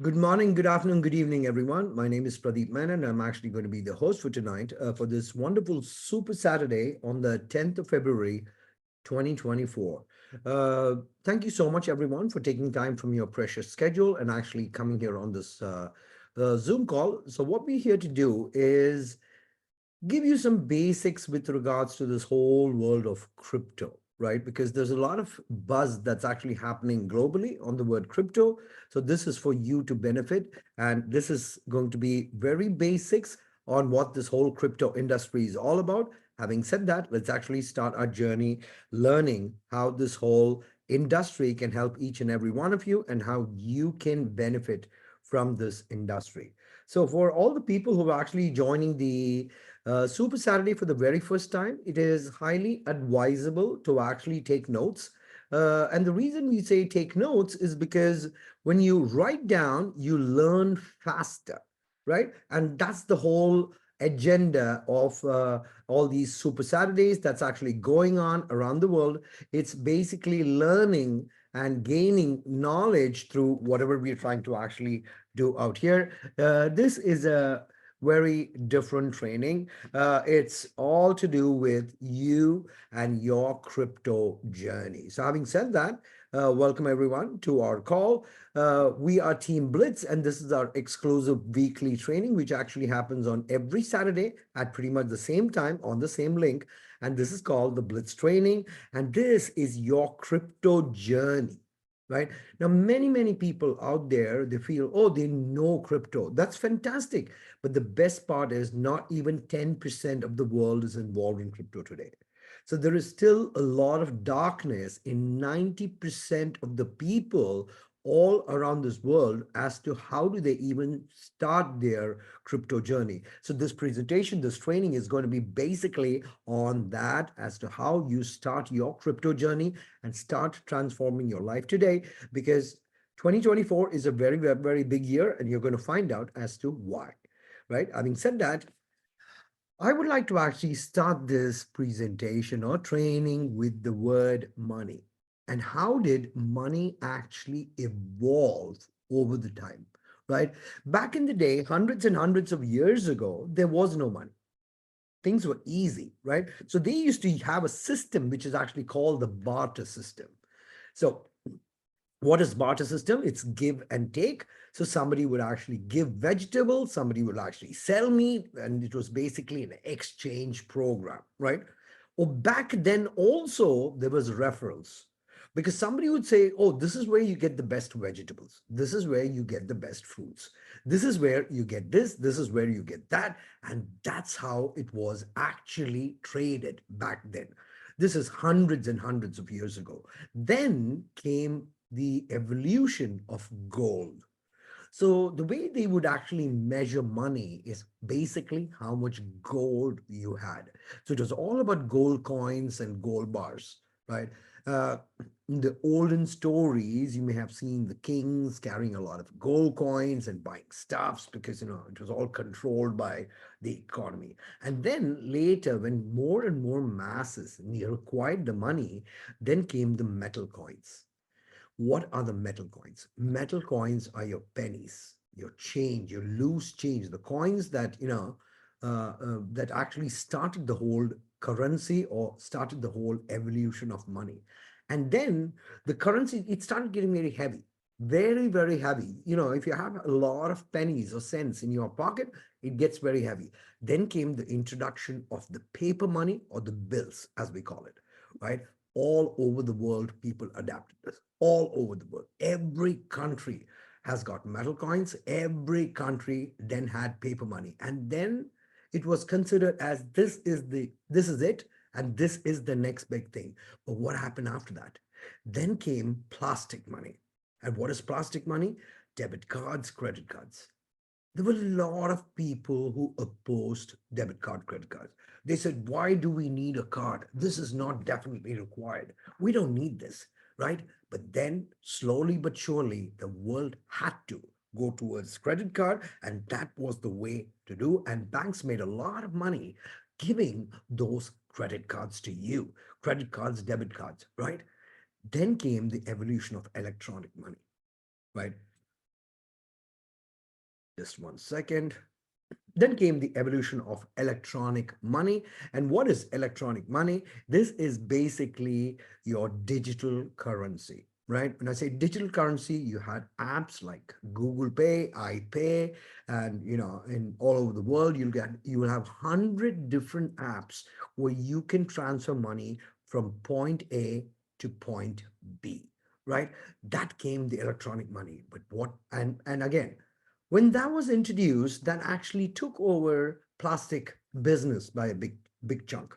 Good morning, good afternoon, good evening, everyone. My name is Pradeep Menon, and I'm actually going to be the host for tonight for this wonderful Super Saturday on the 10th of February, 2024. Uh, Thank you so much, everyone, for taking time from your precious schedule and actually coming here on this Zoom call. So, what we're here to do is give you some basics with regards to this whole world of crypto, right? Because there's a lot of buzz that's actually happening globally on the word crypto. So this is for you to benefit. And this is going to be very basics on what this whole crypto industry is all about. Having said that, let's actually start our journey learning how this whole industry can help each and every one of you and how you can benefit from this industry. So for all the people who are actually joining the Super Saturday for the very first time, it is highly advisable to actually take notes. And the reason we say take notes is because when you write down, you learn faster, right? And that's the whole agenda of all these Super Saturdays that's actually going on around the world. It's basically learning and gaining knowledge through whatever we're trying to actually do out here. This is a very different training. It's all to do with you and your crypto journey. So, having said that, welcome everyone to our call. We are Team Blitz, and this is our exclusive weekly training, which actually happens on every Saturday at pretty much the same time on the same link. And this is called the Blitz training. And this is your crypto journey, right? Now, many people out there, they feel, oh, they know crypto. That's fantastic. But the best part is not even 10% of the world is involved in crypto today. So there is still a lot of darkness in 90% of the people all around this world as to how do they even start their crypto journey. So this presentation, this training is going to be basically on that as to how you start your crypto journey and start transforming your life today, because 2024 is a very big year and you're going to find out as to why, right? Having said that, I would like to actually start this presentation or training with the word money. And how did money actually evolve over the time, right? Back in the day, hundreds and hundreds of years ago, there was no money. Things were easy, right? So they used to have a system which is actually called the barter system. So what is barter system? It's give and take. So somebody would actually give vegetables, somebody would actually sell meat, and it was basically an exchange program, right? Or back then also there was referrals, because somebody would say, oh, this is where you get the best vegetables, this is where you get the best fruits, this is where you get this is where you get that. And that's how it was actually traded back then. This is hundreds and hundreds of years ago. Then came the evolution of gold. So the way they would actually measure money is basically how much gold you had. So it was all about gold coins and gold bars, right? Uh, in the olden stories, you may have seen the kings carrying a lot of gold coins and buying stuffs because, it was all controlled by the economy. And then later, when more and more masses required the money, then came the metal coins. What are the metal coins? Metal coins are your pennies, your change, your loose change, the coins that, that actually started the whole currency or started the whole evolution of money. And then the currency, it started getting very heavy, very heavy. If you have a lot of pennies or cents in your pocket, it gets very heavy. Then came the introduction of the paper money, or the bills, as we call it, right? All over the world, people adapted this. All over the world. Every country has got metal coins. Every country then had paper money. And then it was considered as this is it, and this is the next big thing. But what happened after that? Then came plastic money. And what is plastic money? Debit cards, credit cards. There were a lot of people who opposed debit card, credit cards. They said, why do we need a card? This is not definitely required. We don't need this, right? But then slowly but surely, the world had to go towards credit card, and that was the way to do. And banks made a lot of money giving those credit cards to you, credit cards, debit cards, right? Then came the evolution of electronic money, right? Just one second. Then came the evolution of electronic money. And what is electronic money? This is basically your digital currency, right? When I say digital currency, you had apps like Google Pay, iPay, and in all over the world, you will have 100 different apps where you can transfer money from point A to point B, right? That came the electronic money. But what and again, when that was introduced, that actually took over plastic business by a big chunk.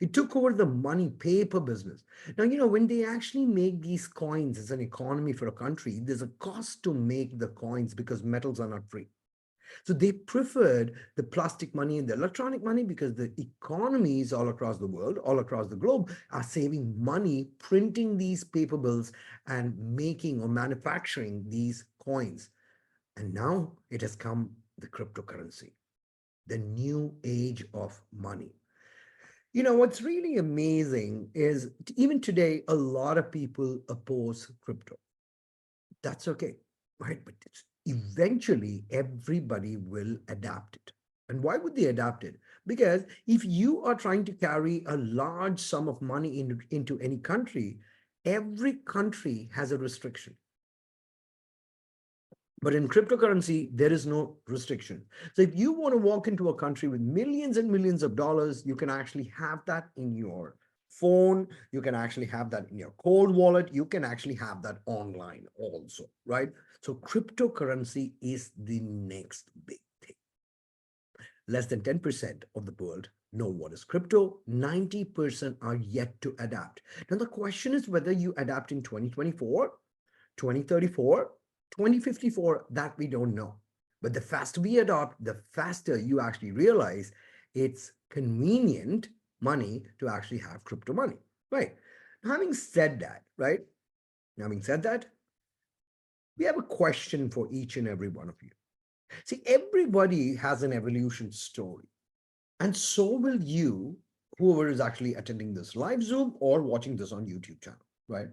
It took over the money paper business. Now, when they actually make these coins as an economy for a country, there's a cost to make the coins because metals are not free. So they preferred the plastic money and the electronic money because the economies all across the world, all across the globe, are saving money printing these paper bills and making or manufacturing these coins. And now it has come the cryptocurrency, the new age of money. What's really amazing is even today, a lot of people oppose crypto. That's okay, right? But eventually everybody will adapt it. And why would they adapt it? Because if you are trying to carry a large sum of money into any country, every country has a restriction. But in cryptocurrency, there is no restriction. So if you want to walk into a country with millions and millions of dollars, you can actually have that in your phone. You can actually have that in your cold wallet. You can actually have that online also, right? So cryptocurrency is the next big thing. Less than 10% of the world know what is crypto. 90% are yet to adapt. Now, the question is whether you adapt in 2024, 2034, 2054, that we don't know. But the faster we adopt, the faster you actually realize it's convenient money to actually have crypto money, right? Now, having said that, right? Having said that, we have a question for each and every one of you. See, everybody has an evolution story, and so will you, whoever is actually attending this live Zoom or watching this on YouTube channel, right?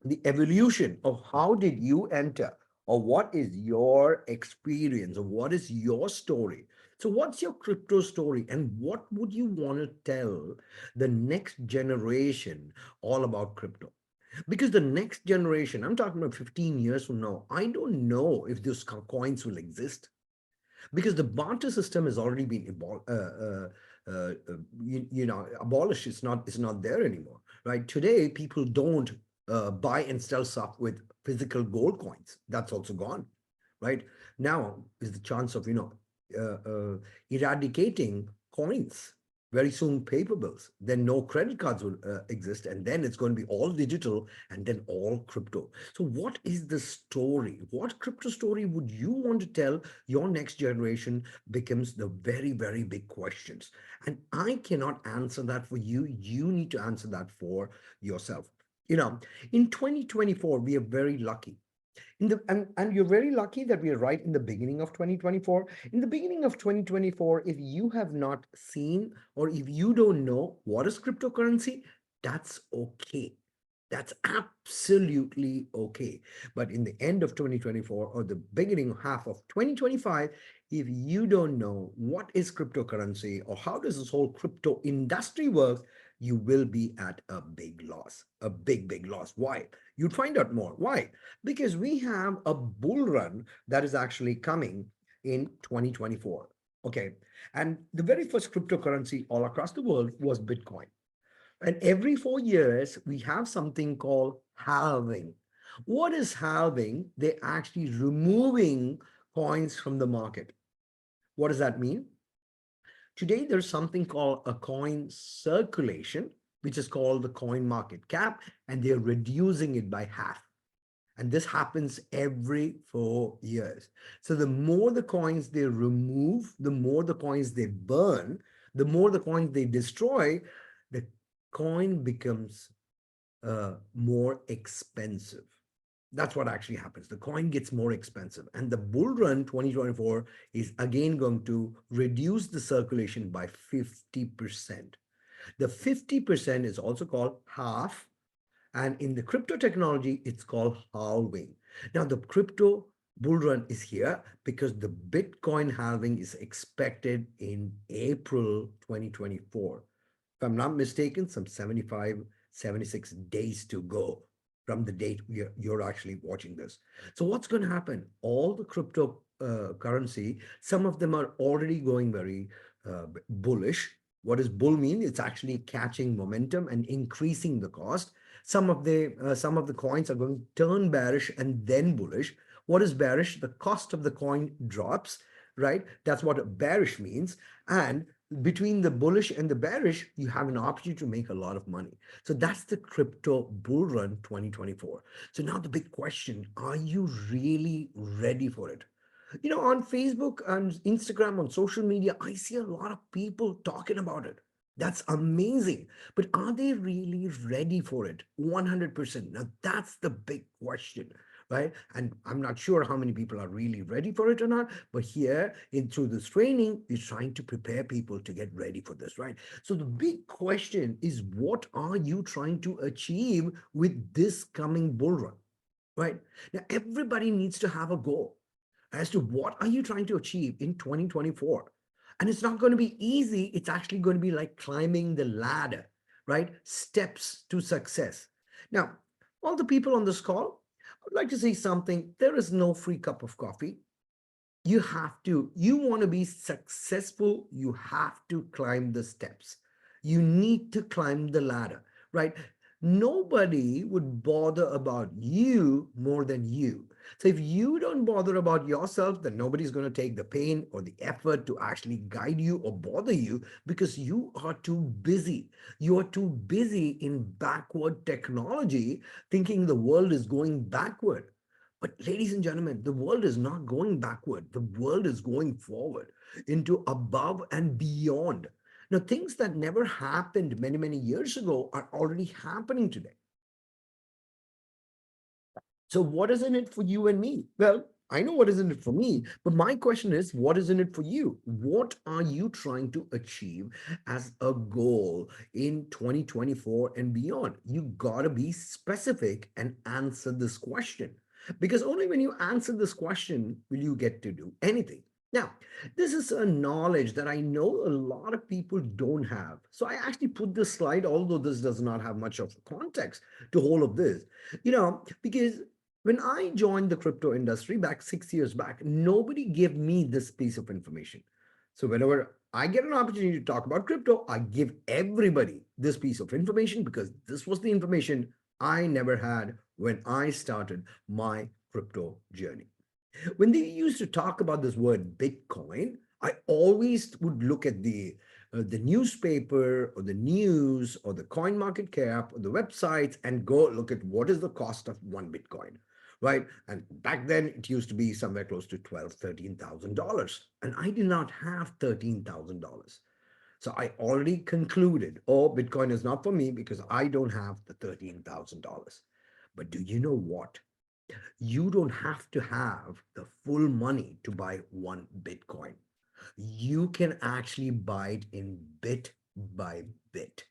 The evolution of how did you enter, or what is your experience, or what is your story. So what's your crypto story, and what would you want to tell the next generation all about crypto? Because the next generation, I'm talking about 15 years from now, I don't know if those coins will exist, because the barter system has already been abolished. It's not there anymore, right? Today people don't buy and sell stuff with physical gold coins. That's also gone, right? Now is the chance of eradicating coins. Very soon paper bills, then no credit cards will exist, and then it's going to be all digital and then all crypto. So what is the story? What crypto story would you want to tell your next generation becomes the very, very big questions. And I cannot answer that for you. You need to answer that for yourself. In 2024, we are very lucky. And you're very lucky that we are right in the beginning of 2024. In the beginning of 2024, if you have not seen or if you don't know what is cryptocurrency, that's okay. That's absolutely okay. But in the end of 2024 or the beginning half of 2025, if you don't know what is cryptocurrency or how does this whole crypto industry work, you will be at a big loss, a big, big loss. Why? You'd find out more. Why? Because we have a bull run that is actually coming in 2024. Okay. And the very first cryptocurrency all across the world was Bitcoin. And every 4 years, we have something called halving. What is halving? They're actually removing coins from the market. What does that mean? Today, there's something called a coin circulation, which is called the coin market cap, and they're reducing it by half. And this happens every 4 years. So the more the coins they remove, the more the coins they burn, the more the coins they destroy, the coin becomes more expensive. That's what actually happens. The coin gets more expensive. And the bull run 2024 is again going to reduce the circulation by 50%. The 50% is also called half. And in the crypto technology, it's called halving. Now, the crypto Bull run is here because the Bitcoin halving is expected in April 2024. If I'm not mistaken, some 75, 76 days to go from the date you're actually watching this. So what's going to happen? All the crypto currency, some of them are already going very bullish. What does bull mean? It's actually catching momentum and increasing the cost. Some of the coins are going to turn bearish and then bullish. What is bearish? The cost of the coin drops, right? That's what bearish means. And between the bullish and the bearish, you have an opportunity to make a lot of money. So that's the crypto bull run 2024. So now the big question, are you really ready for it? On Facebook and Instagram, on social media, I see a lot of people talking about it. That's amazing. But are they really ready for it? 100%. Now, that's the big question, right? And I'm not sure how many people are really ready for it or not. But here, through this training, we're trying to prepare people to get ready for this, right? So the big question is, what are you trying to achieve with this coming bull run, right? Now, everybody needs to have a goal as to what are you trying to achieve in 2024. And it's not going to be easy. It's actually going to be like climbing the ladder, right? Steps to success. Now, all the people on this call, I'd like to say something. There is no free cup of coffee. You want to be successful, you have to climb the steps. You need to climb the ladder, right? Nobody would bother about you more than you. So if you don't bother about yourself, then nobody's going to take the pain or the effort to actually guide you or bother you because you are too busy. You are too busy in backward technology, thinking the world is going backward. But ladies and gentlemen, the world is not going backward. The world is going forward into above and beyond. Now, things that never happened many, many years ago are already happening today. So what is in it for you and me? Well, I know what is in it for me, but my question is, what is in it for you? What are you trying to achieve as a goal in 2024 and beyond? You got to be specific and answer this question, because only when you answer this question will you get to do anything. Now, this is a knowledge that I know a lot of people don't have. So I actually put this slide, although this does not have much of context to all of this, because when I joined the crypto industry back 6 years back, nobody gave me this piece of information. So whenever I get an opportunity to talk about crypto, I give everybody this piece of information because this was the information I never had when I started my crypto journey. When they used to talk about this word Bitcoin, I always would look at the newspaper or the news or the coin market cap or the websites and go look at what is the cost of one Bitcoin, right? And back then it used to be somewhere close to $13,000, and I did not have $13,000. So I already concluded, oh, Bitcoin is not for me because I don't have the $13,000. But do you know what? You don't have to have the full money to buy one Bitcoin. You can actually buy it in bit by bit.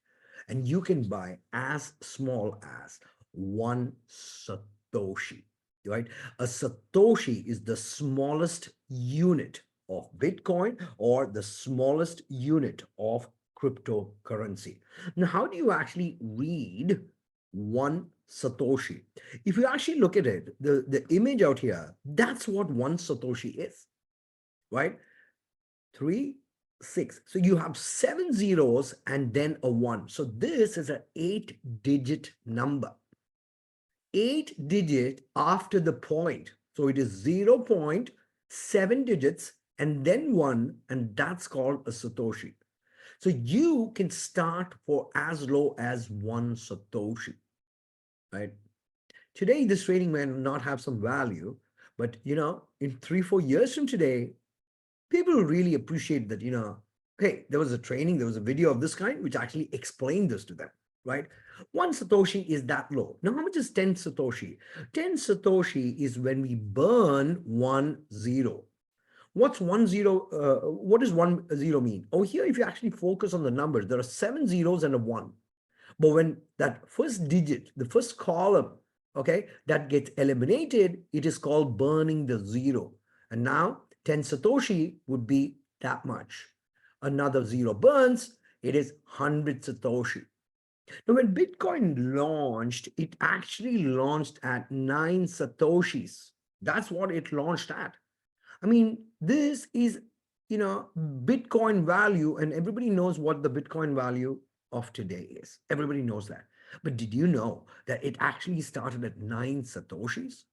And you can buy as small as one Satoshi, right? A Satoshi is the smallest unit of Bitcoin or the smallest unit of cryptocurrency. Now, how do you actually read one Satoshi? If you actually look at it, the image out here, that's what one Satoshi is, right? 3, 6. So you have 7 zeros and then a 1. So this is an 8-digit number. 8 digit after the point. So it is 0.7 digits and then 1, and that's called a Satoshi. So you can start for as low as 1 Satoshi, right? Today, this trading may not have some value, but in 3-4 years from today, people will really appreciate that, hey, there was a training, there was a video of this kind, which actually explained this to them, right? 1 Satoshi is that low. Now, how much is 10 Satoshi? 10 Satoshi is when we burn 1 zero. What's 1 zero? What does 1 zero mean? Oh, here, if you actually focus on the numbers, there are 7 zeros and a 1. But when that first digit, the first column okay, that gets eliminated, it is called burning the zero. And now 10 Satoshi would be that much. Another zero burns, it is 100 Satoshi. Now, when Bitcoin launched, it actually launched at 9 Satoshis. That's what it launched at. I mean, this is, Bitcoin value, and everybody knows what the Bitcoin value of today is. Everybody knows that. But did you know that it actually started at 9 Satoshis?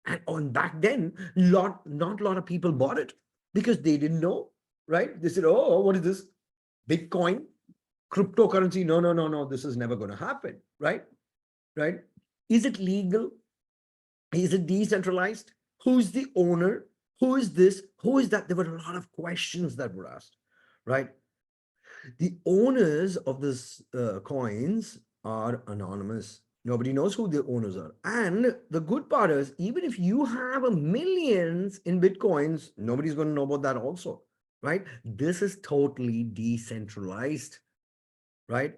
And on back then, not a lot of people bought it because they didn't know, right? They said, oh, what is this? Bitcoin, cryptocurrency? No, no, no, no, this is never going to happen, right? Right? Is it legal? Is it decentralized? Who's the owner? Who is this? Who is that? There were a lot of questions that were asked, right? The owners of this coins are anonymous. Nobody knows who the owners are. And the good part is, even if you have a millions in Bitcoins, nobody's going to know about that also, right? This is totally decentralized, right?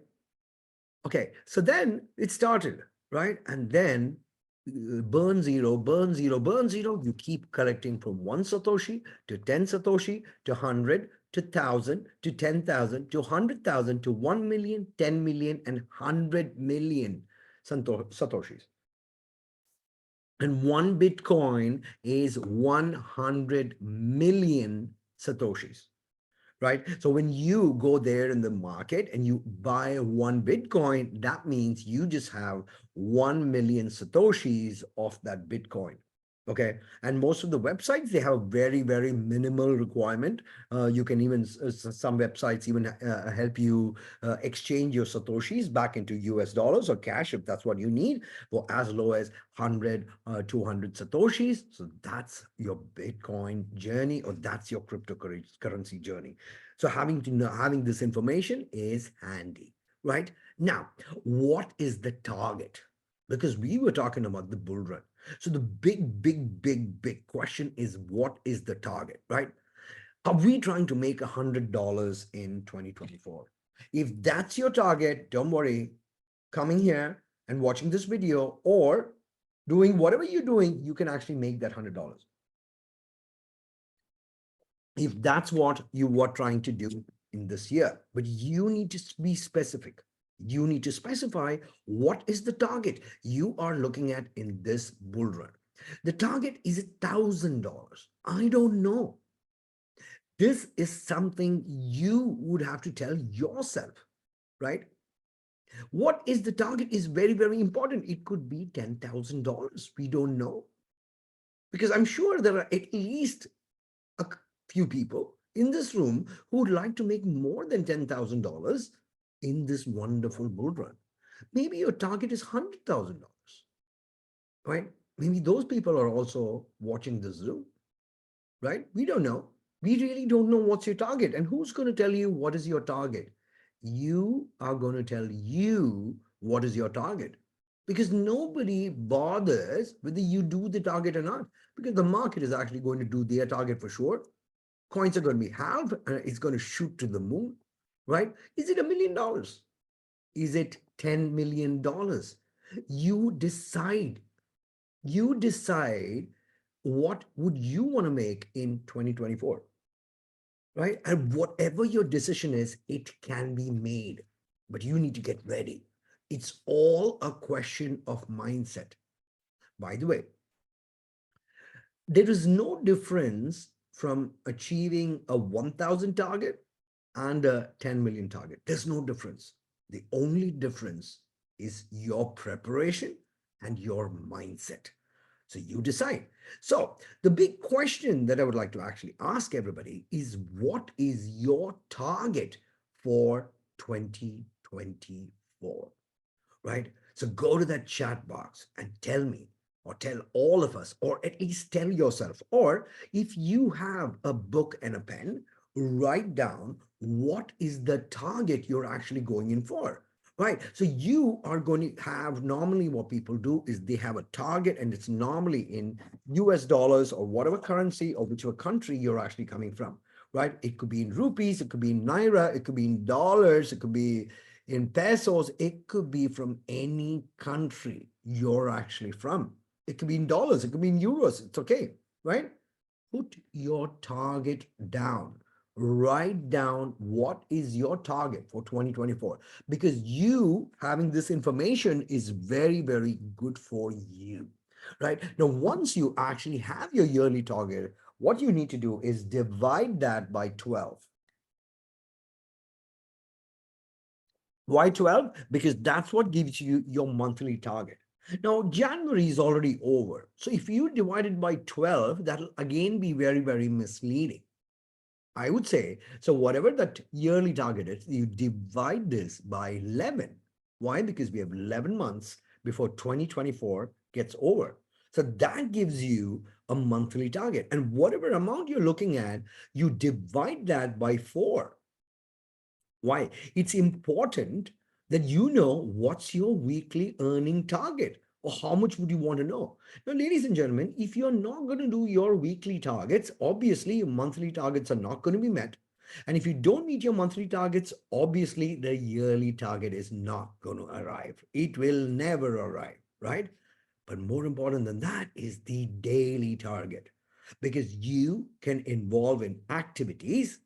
Okay, so then it started, right? And then burn zero, burn zero, burn zero. You keep collecting from 1 Satoshi to 10 Satoshi to 100 to 1,000 to 10,000 to 100,000 to 1 million, 10 million, and 100 million Satoshis. And one Bitcoin is 100 million Satoshis, right? So when you go there in the market and you buy one Bitcoin, that means you just have 1 million Satoshis of that Bitcoin. Okay. And most of the websites, they have a very, very minimal requirement. You can even, some websites even help you exchange your Satoshis back into US dollars or cash if that's what you need for as low as 100, 200 Satoshis. So that's your Bitcoin journey, or that's your cryptocurrency journey. So having this information is handy, right? Now, what is the target? Because we were talking about the bull run. So the big question is, what is the target, right? Are we trying to make $100 in 2024? If that's your target, don't worry. Coming here and watching this video or doing whatever you're doing, you can actually make that $100. If that's what you were trying to do in this year. But you need to be specific. You need to specify what is the target you are looking at in this bull run. The target is $1,000. I don't know. This is something you would have to tell yourself, right? What is the target is very, very important. It could be $10,000. We don't know. Because I'm sure there are at least a few people in this room who would like to make more than $10,000 in this wonderful bull run. Maybe your target is $100,000, right? Maybe those people are also watching this Zoom, right? We don't know. We really don't know what's your target. And who's going to tell you what is your target? You are going to tell you what is your target. Because nobody bothers whether you do the target or not. Because the market is actually going to do their target for sure. Coins are going to be halved and it's going to shoot to the moon, right? Is it $1 million? Is it $10 million? You decide. You decide what would you want to make in 2024, right? And whatever your decision is, it can be made, but you need to get ready. It's all a question of mindset. By the way, there is no difference from achieving a 1,000 target and a 10 million target. There's no difference. The only difference is your preparation and your mindset. So you decide. So the big question that I would like to actually ask everybody is, what is your target for 2024? Right? So go to that chat box and tell me, or tell all of us, or at least tell yourself, or if you have a book and a pen, write down what is the target you're actually going in for. Right. So you are going to have, normally what people do is they have a target, and it's normally in US dollars or whatever currency or whichever country you're actually coming from. Right. It could be in rupees, it could be in naira, it could be in dollars, it could be in pesos, it could be from any country. you're actually from. It could be in dollars, it could be in euros, it's okay, right? Put your target down. Write down what is your target for 2024, because you having this information is very, very good for you, right? Now, once you actually have your yearly target, what you need to do is divide that by 12. Why 12? Because that's what gives you your monthly target. Now, January is already over. So if you divide it by 12, that'll again be very, very misleading. I would say, so whatever that yearly target is, you divide this by 11. Why? Because we have 11 months before 2024 gets over. So that gives you a monthly target. And whatever amount you're looking at, you divide that by 4. Why? It's important that you know what's your weekly earning target, or how much would you want to know. Now, ladies and gentlemen, if you're not going to do your weekly targets, obviously your monthly targets are not going to be met. And if you don't meet your monthly targets, obviously the yearly target is not going to arrive. It will never arrive, right? But more important than that is the daily target, because you can involve in activities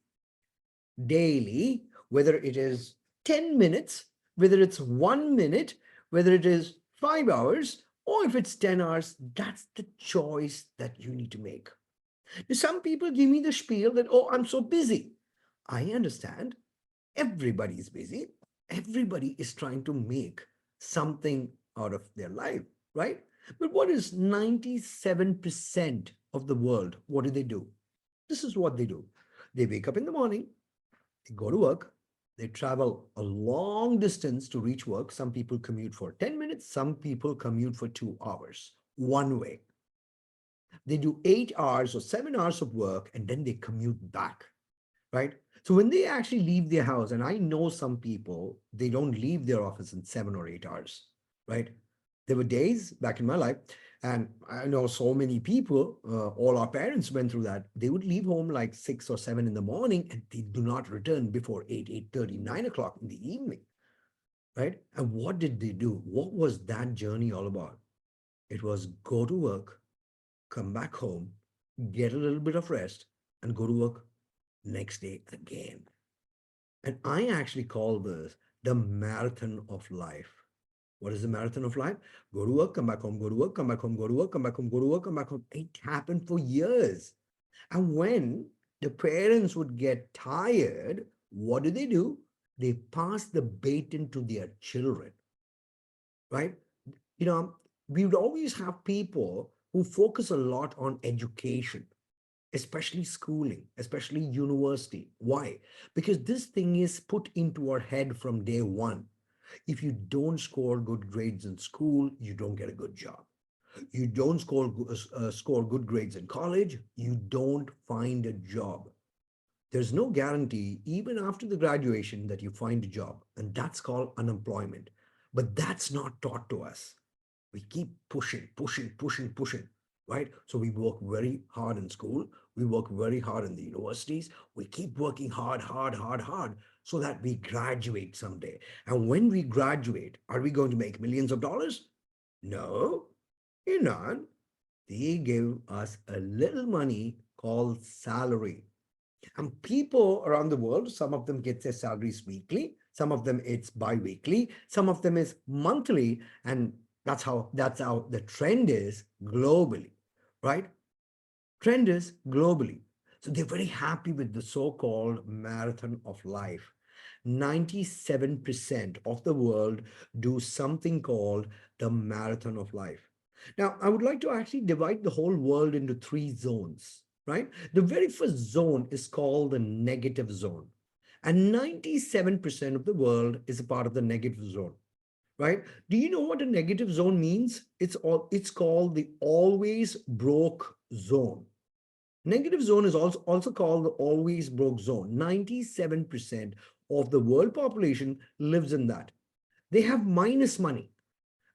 daily, whether it is 10 minutes, whether it's 1 minute, whether it is 5 hours, or if it's 10 hours, that's the choice that you need to make. Now, some people give me the spiel that, oh, I'm so busy. I understand. Everybody is busy. Everybody is trying to make something out of their life, right? But what is 97% of the world? What do? This is what they do. They wake up in the morning, they go to work, they travel a long distance to reach work. Some people commute for 10 minutes, some people commute for 2 hours, one way. They do 8 hours or 7 hours of work and then they commute back, right? So when they actually leave their house, and I know some people, they don't leave their office in 7 or 8 hours, right? There were days back in my life, and I know so many people, all our parents went through that. They would leave home like 6 or 7 in the morning and they do not return before 8, 8:30, 9 o'clock in the evening, right? And what did they do? What was that journey all about? It was go to work, come back home, get a little bit of rest, and go to work next day again. And I actually call this the marathon of life. What is the marathon of life? Go to work, come back home, go to work, come back home, go to work, come back home, go to work, come back home. It happened for years. And when the parents would get tired, what do? They pass the baton to their children, right? You know, we would always have people who focus a lot on education, especially schooling, especially university. Why? Because this thing is put into our head from day one. If you don't score good grades in school, you don't get a good job. You don't score good grades in college, you don't find a job. There's no guarantee, even after the graduation, that you find a job, and that's called unemployment. But that's not taught to us. We keep pushing, pushing, pushing, pushing, right? So we work very hard in school, we work very hard in the universities, we keep working hard, hard, hard, hard, so that we graduate someday. And when we graduate, are we going to make millions of dollars? No, you're not. They give us a little money called salary. And people around the world, some of them get their salaries weekly, some of them it's bi-weekly, some of them is monthly, and that's how the trend is globally, right? Trend is globally. So they're very happy with the so-called marathon of life. 97% of the world do something called the marathon of life. Now, I would like to actually divide the whole world into 3 zones, right? The very first zone is called the negative zone. And 97% of the world is a part of the negative zone, right? Do you know what a negative zone means? It's called the always broke zone. Negative zone is also called the always broke zone. 97% of the world population lives in that. They have minus money,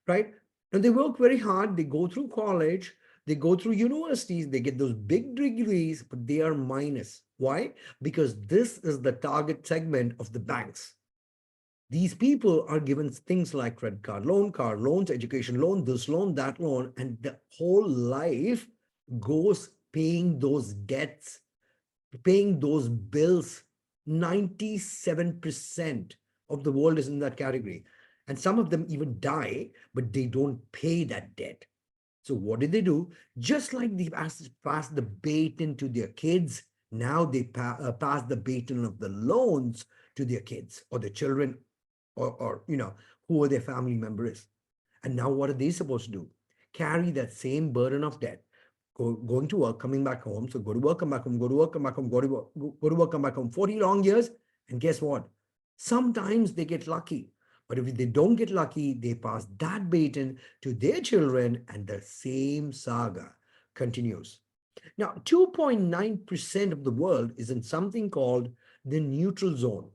right? And they work very hard. They go through college, they go through universities, they get those big degrees, but they are minus. Why? Because this is the target segment of the banks. These people are given things like credit card loan, car loans, education loan, this loan, that loan, and the whole life goes paying those debts, paying those bills. 97% of the world is in that category. And some of them even die, but they don't pay that debt. So what did they do? Just like they pass the baton to their kids, now they pass the baton of the loans to their kids or their children, or who their family member is. And now what are they supposed to do? Carry that same burden of debt, going to work, coming back home. So go to work, come back home, go to work, come back home, go to work, go to work, come back home. 40 long years. And guess what? Sometimes they get lucky. But if they don't get lucky, they pass that baton to their children, and the same saga continues. Now, 2.9% of the world is in something called the neutral zone.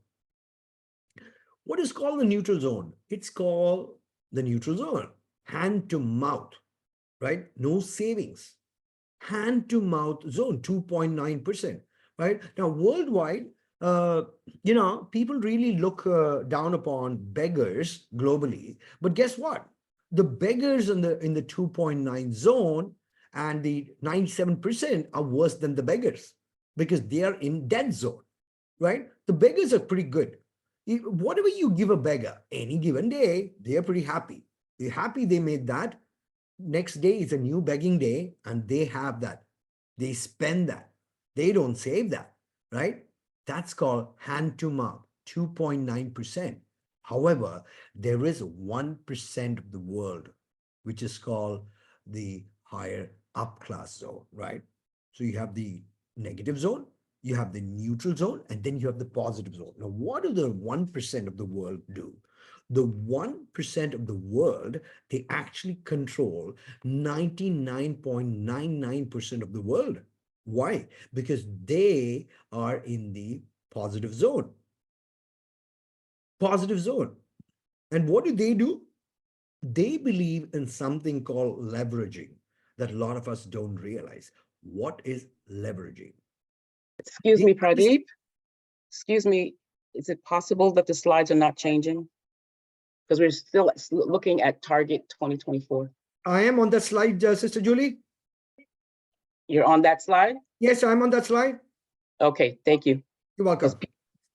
What is called the neutral zone? It's called the neutral zone. Hand to mouth, right? No savings. Hand to mouth zone, 2.9%, right? Now, worldwide, people really look down upon beggars globally. But guess what? The beggars in the 2.9 zone and the 97% are worse than the beggars because they are in dead zone, right? The beggars are pretty good. Whatever you give a beggar any given day, they are pretty happy. They're happy they made that. Next day is a new begging day, and they have that. They spend that. They don't save that, right? That's called hand to mouth, 2.9%. However, there is 1% of the world, which is called the higher upclass zone, right? So you have the negative zone, you have the neutral zone, and then you have the positive zone. Now, what do the 1% of the world do? The 1% of the world, they actually control 99.99% of the world. Why? Because they are in the positive zone. Positive zone. And what do? They believe in something called leveraging that a lot of us don't realize. What is leveraging? Excuse me, Pradeep. Excuse me. Is it possible that the slides are not changing? Because we're still looking at target 2024. I am on that slide, Sister Julie. You're on that slide? Yes, I'm on that slide. Okay, thank you. You're welcome.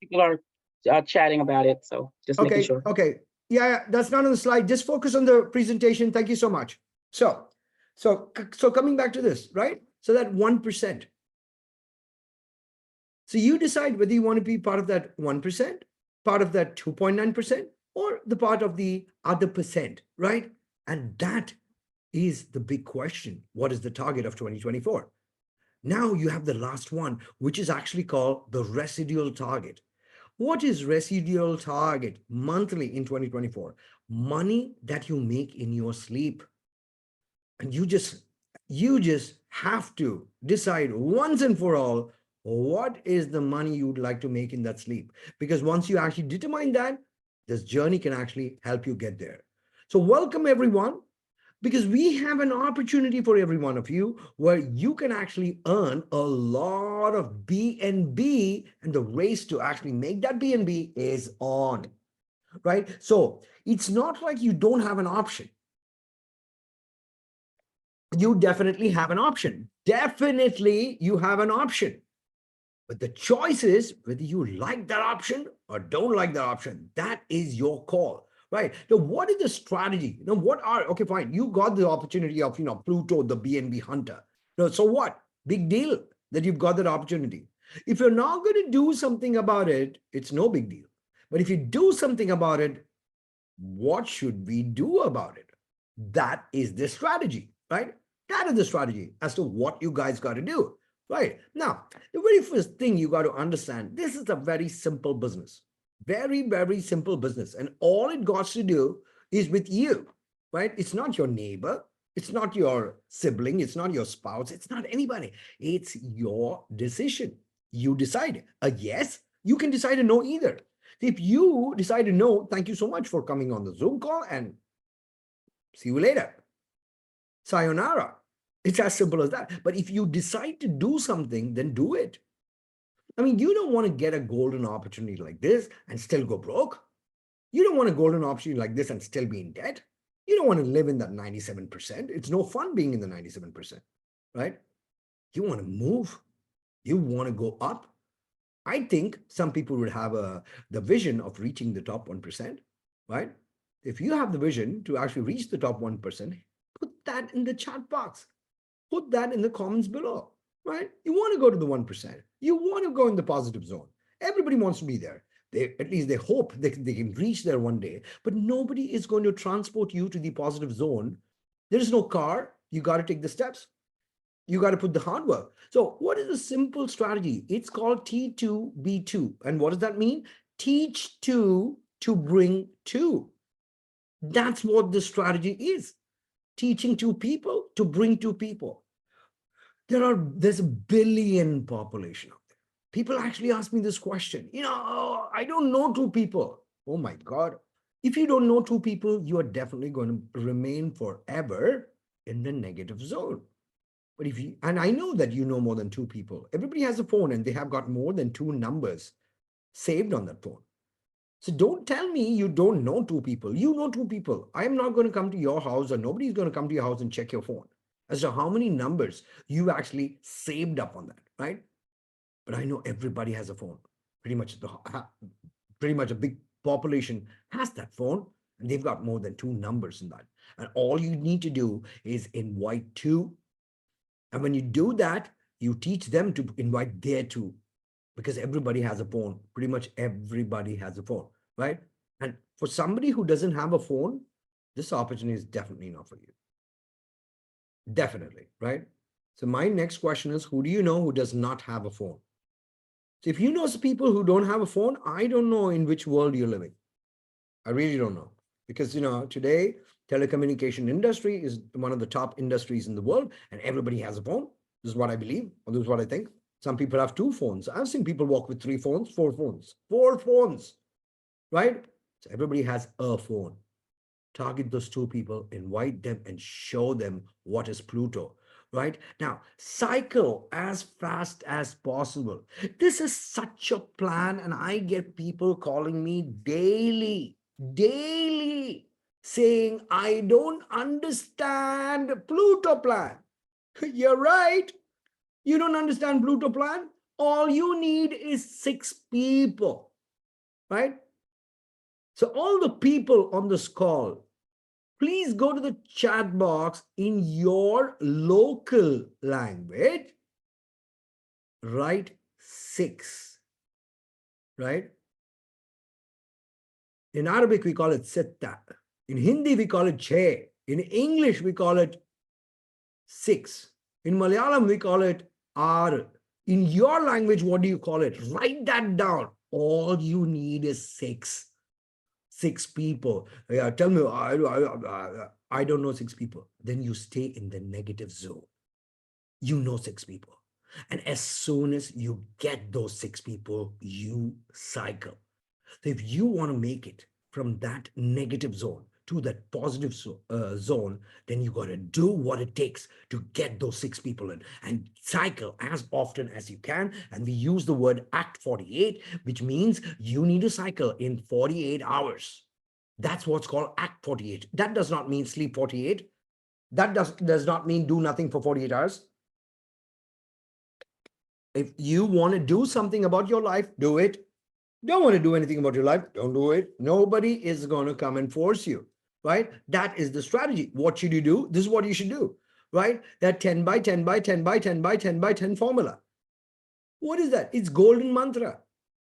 People are chatting about it, so just making sure. Okay. Yeah, that's not on the slide. Just focus on the presentation. Thank you so much. So coming back to this, right? So that 1%. So you decide whether you want to be part of that 1%, part of that 2.9%, or the part of the other percent, right? And that is the big question. What is the target of 2024? Now you have the last one, which is actually called the residual target. What is residual target monthly in 2024? Money that you make in your sleep. And you just have to decide once and for all, what is the money you would like to make in that sleep? Because once you actually determine that, this journey can actually help you get there. So welcome everyone, because we have an opportunity for every one of you where you can actually earn a lot of BNB, and the race to actually make that BNB is on, right? So it's not like you don't have an option. You definitely have an option. Definitely you have an option. But the choice is whether you like that option or don't like that option. That is your call, right? Now, what is the strategy? Now, okay, fine. You got the opportunity of, Pluto, the BNB hunter. Now, so what? Big deal that you've got that opportunity. If you're not going to do something about it, it's no big deal. But if you do something about it, what should we do about it? That is the strategy, right? That is the strategy as to what you guys got to do. Right. Now, the very first thing you got to understand, this is a very simple business. Very, very simple business. And all it got to do is with you, right? It's not your neighbor. It's not your sibling. It's not your spouse. It's not anybody. It's your decision. You decide a yes. You can decide a no either. If you decide a no, thank you so much for coming on the Zoom call, and see you later. Sayonara. It's as simple as that. But if you decide to do something, then do it. I mean, you don't want to get a golden opportunity like this and still go broke. You don't want a golden opportunity like this and still be in debt. You don't want to live in that 97%. It's no fun being in the 97%, right? You want to move. You want to go up. I think some people would have the vision of reaching the top 1%, right? If you have the vision to actually reach the top 1%, put that in the chat box. Put that in the comments below, right? You want to go to the 1%. You want to go in the positive zone. Everybody wants to be there. At least they hope they can reach there one day, but nobody is going to transport you to the positive zone. There is no car. You got to take the steps. You got to put the hard work. So what is a simple strategy? It's called T2B2. And what does that mean? Teach two to bring two. That's what the strategy is. Teaching two people to bring two people. There's a billion population out there. People actually ask me this question. I don't know two people. Oh my God. If you don't know two people, you are definitely going to remain forever in the negative zone. But and I know that you know more than two people. Everybody has a phone and they have got more than two numbers saved on that phone. So don't tell me you don't know two people. You know two people. I am not going to come to your house, or nobody's going to come to your house and check your phone as to how many numbers you actually saved up on that, right? But I know everybody has a phone. Pretty much a big population has that phone, and they've got more than two numbers in that. And all you need to do is invite two. And when you do that, you teach them to invite their two, because everybody has a phone. Pretty much everybody has a phone, right? And for somebody who doesn't have a phone, this opportunity is definitely not for you. Definitely, right? So my next question is, who do you know who does not have a phone? So if you know some people who don't have a phone, I don't know in which world you're living. I really don't know. Because, today, telecommunication industry is one of the top industries in the world, and everybody has a phone. This is what I believe, or this is what I think. Some people have two phones. I've seen people walk with 3 phones, 4 phones, right? So everybody has a phone. Target those two people, invite them, and show them what is Pluto, right? Now, cycle as fast as possible. This is such a plan, and I get people calling me daily, saying, I don't understand Pluto plan. You're right. You don't understand Pluto plan? All you need is 6 people, right? So all the people on this call, please go to the chat box in your local language, write 6, right? In Arabic, we call it sitta. In Hindi, we call it che. In English, we call it 6. In Malayalam, we call it ar. In your language, what do you call it? Write that down. All you need is 6. 6 people. Yeah, tell me, I don't know 6 people. Then you stay in the negative zone. You know 6 people. And as soon as you get those 6 people, you cycle. So if you want to make it from that negative zone to that positive zone, then you got to do what it takes to get those 6 people in and cycle as often as you can. And we use the word Act 48, which means you need to cycle in 48 hours. That's what's called Act 48. That does not mean sleep 48. That does not mean do nothing for 48 hours. If you want to do something about your life, do it. Don't want to do anything about your life, don't do it. Nobody is going to come and force you, right? That is the strategy. What should you do? This is what you should do, right? That 10 by 10 by 10 by 10 by 10 by 10 formula. What is that? It's golden mantra.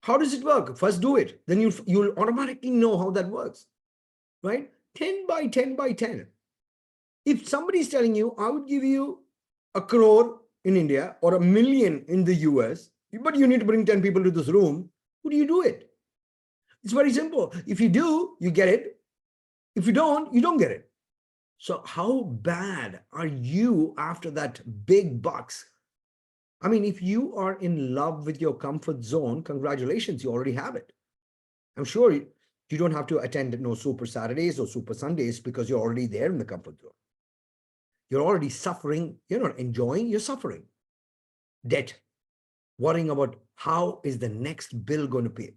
How does it work? First do it. Then you'll automatically know how that works, right? 10 by 10 by 10. If somebody's telling you, I would give you 1 crore in India or 1 million in the US, but you need to bring 10 people to this room, would you do it? It's very simple. If you do, you get it. If you don't get it. So how bad are you after that big bucks? I mean, if you are in love with your comfort zone, congratulations, you already have it. I'm sure you don't have to attend no Super Saturdays or Super Sundays because you're already there in the comfort zone. You're already suffering. You're not enjoying, you're suffering. Debt. Worrying about how is the next bill going to pay.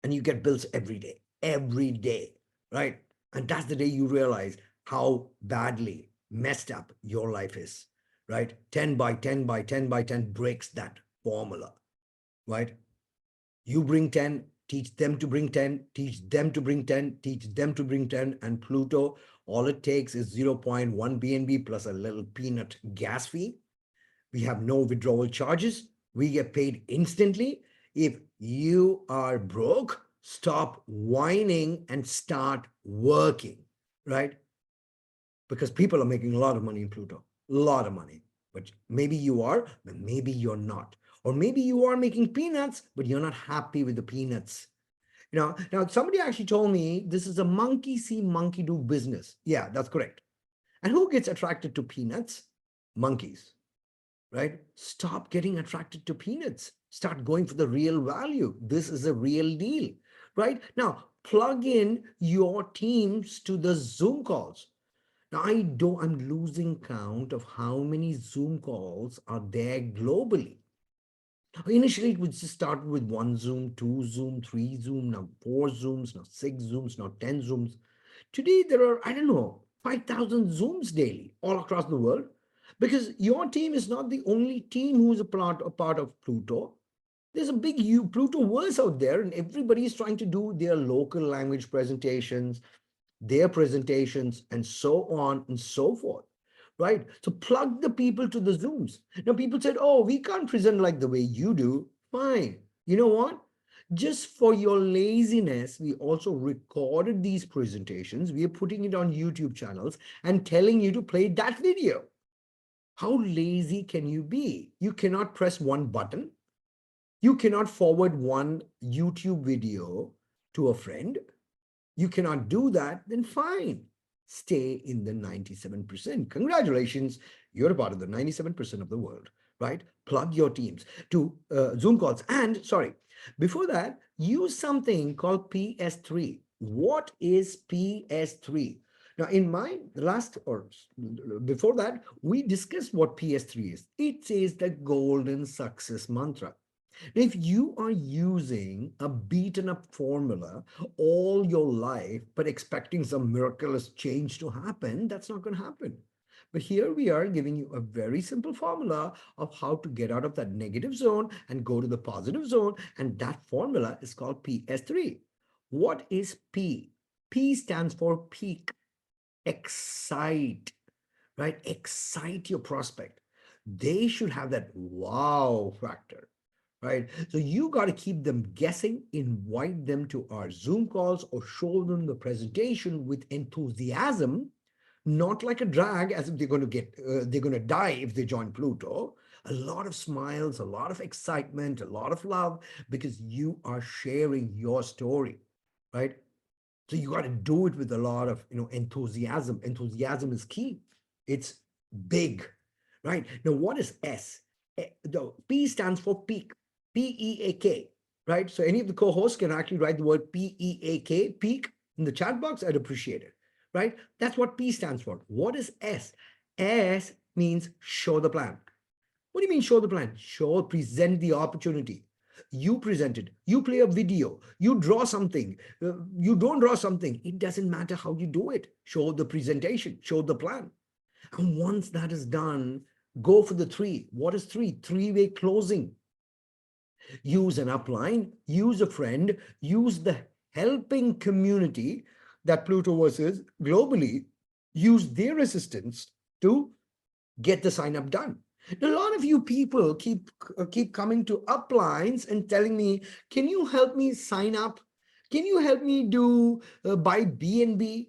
and you get bills every day, right? And that's the day you realize how badly messed up your life is, right? 10 by 10 by 10 by 10 breaks that formula, right? You bring 10, teach them to bring 10, teach them to bring 10, teach them to bring 10, and Pluto, all it takes is 0.1 BNB plus a little peanut gas fee. We have no withdrawal charges. We get paid instantly. If you are broke, stop whining and start working, right? Because people are making a lot of money in Pluto, a lot of money. But maybe you are, but maybe you're not. Or maybe you are making peanuts, but you're not happy with the peanuts. Now somebody actually told me this is a monkey see, monkey do business. Yeah, that's correct. And who gets attracted to peanuts? Monkeys, right? Stop getting attracted to peanuts. Start going for the real value. This is a real deal, right? Now, plug in your teams to the Zoom calls. Now, I'm losing count of how many Zoom calls are there globally. Initially, it was just started with one Zoom, two Zoom, three Zoom, now four Zooms, now six Zooms, now 10 Zooms. Today, there are, I don't know, 5,000 Zooms daily all across the world, because your team is not the only team who's a part of Pluto. There's a big Pluto verse out there, and everybody is trying to do their local language presentations, their presentations, and so on and so forth, right? So plug the people to the Zooms. Now, people said, oh, we can't present like the way you do. Fine. You know what? Just for your laziness, we also recorded these presentations. We are putting it on YouTube channels and telling you to play that video. How lazy can you be? You cannot press one button. You cannot forward one YouTube video to a friend. You cannot do that, then fine. Stay in the 97%. Congratulations, you're a part of the 97% of the world, right? Plug your teams to Zoom calls. And sorry, before that, use something called PS3. What is PS3? Now, in my last or before that, we discussed what PS3 is. It is the golden success mantra. If you are using a beaten up formula all your life, but expecting some miraculous change to happen, that's not going to happen. But here we are giving you a very simple formula of how to get out of that negative zone and go to the positive zone. And that formula is called PS3. What is P? P stands for peak. Excite, right? Excite your prospect. They should have that wow factor, right? So you got to keep them guessing, invite them to our Zoom calls or show them the presentation with enthusiasm, not like a drag as if they're going to die if they join Pluto. A lot of smiles, a lot of excitement, a lot of love, because you are sharing your story, right? So you got to do it with a lot of enthusiasm. Enthusiasm is key. It's big, right? Now, what is S? The P stands for peak. P-E-A-K, right? So any of the co-hosts can actually write the word P-E-A-K, peak, in the chat box. I'd appreciate it, right? That's what P stands for. What is S? S means show the plan. What do you mean show the plan? Show, present the opportunity. You present it. You play a video. You draw something. You don't draw something. It doesn't matter how you do it. Show the presentation. Show the plan. And once that is done, go for the three. What is three? Three-way closing. Use an upline. Use a friend. Use the helping community that Pluto versus globally. Use their assistance to get the sign up done. A lot of you people keep coming to uplines and telling me, can you help me sign up? Can you help me do buy BNB?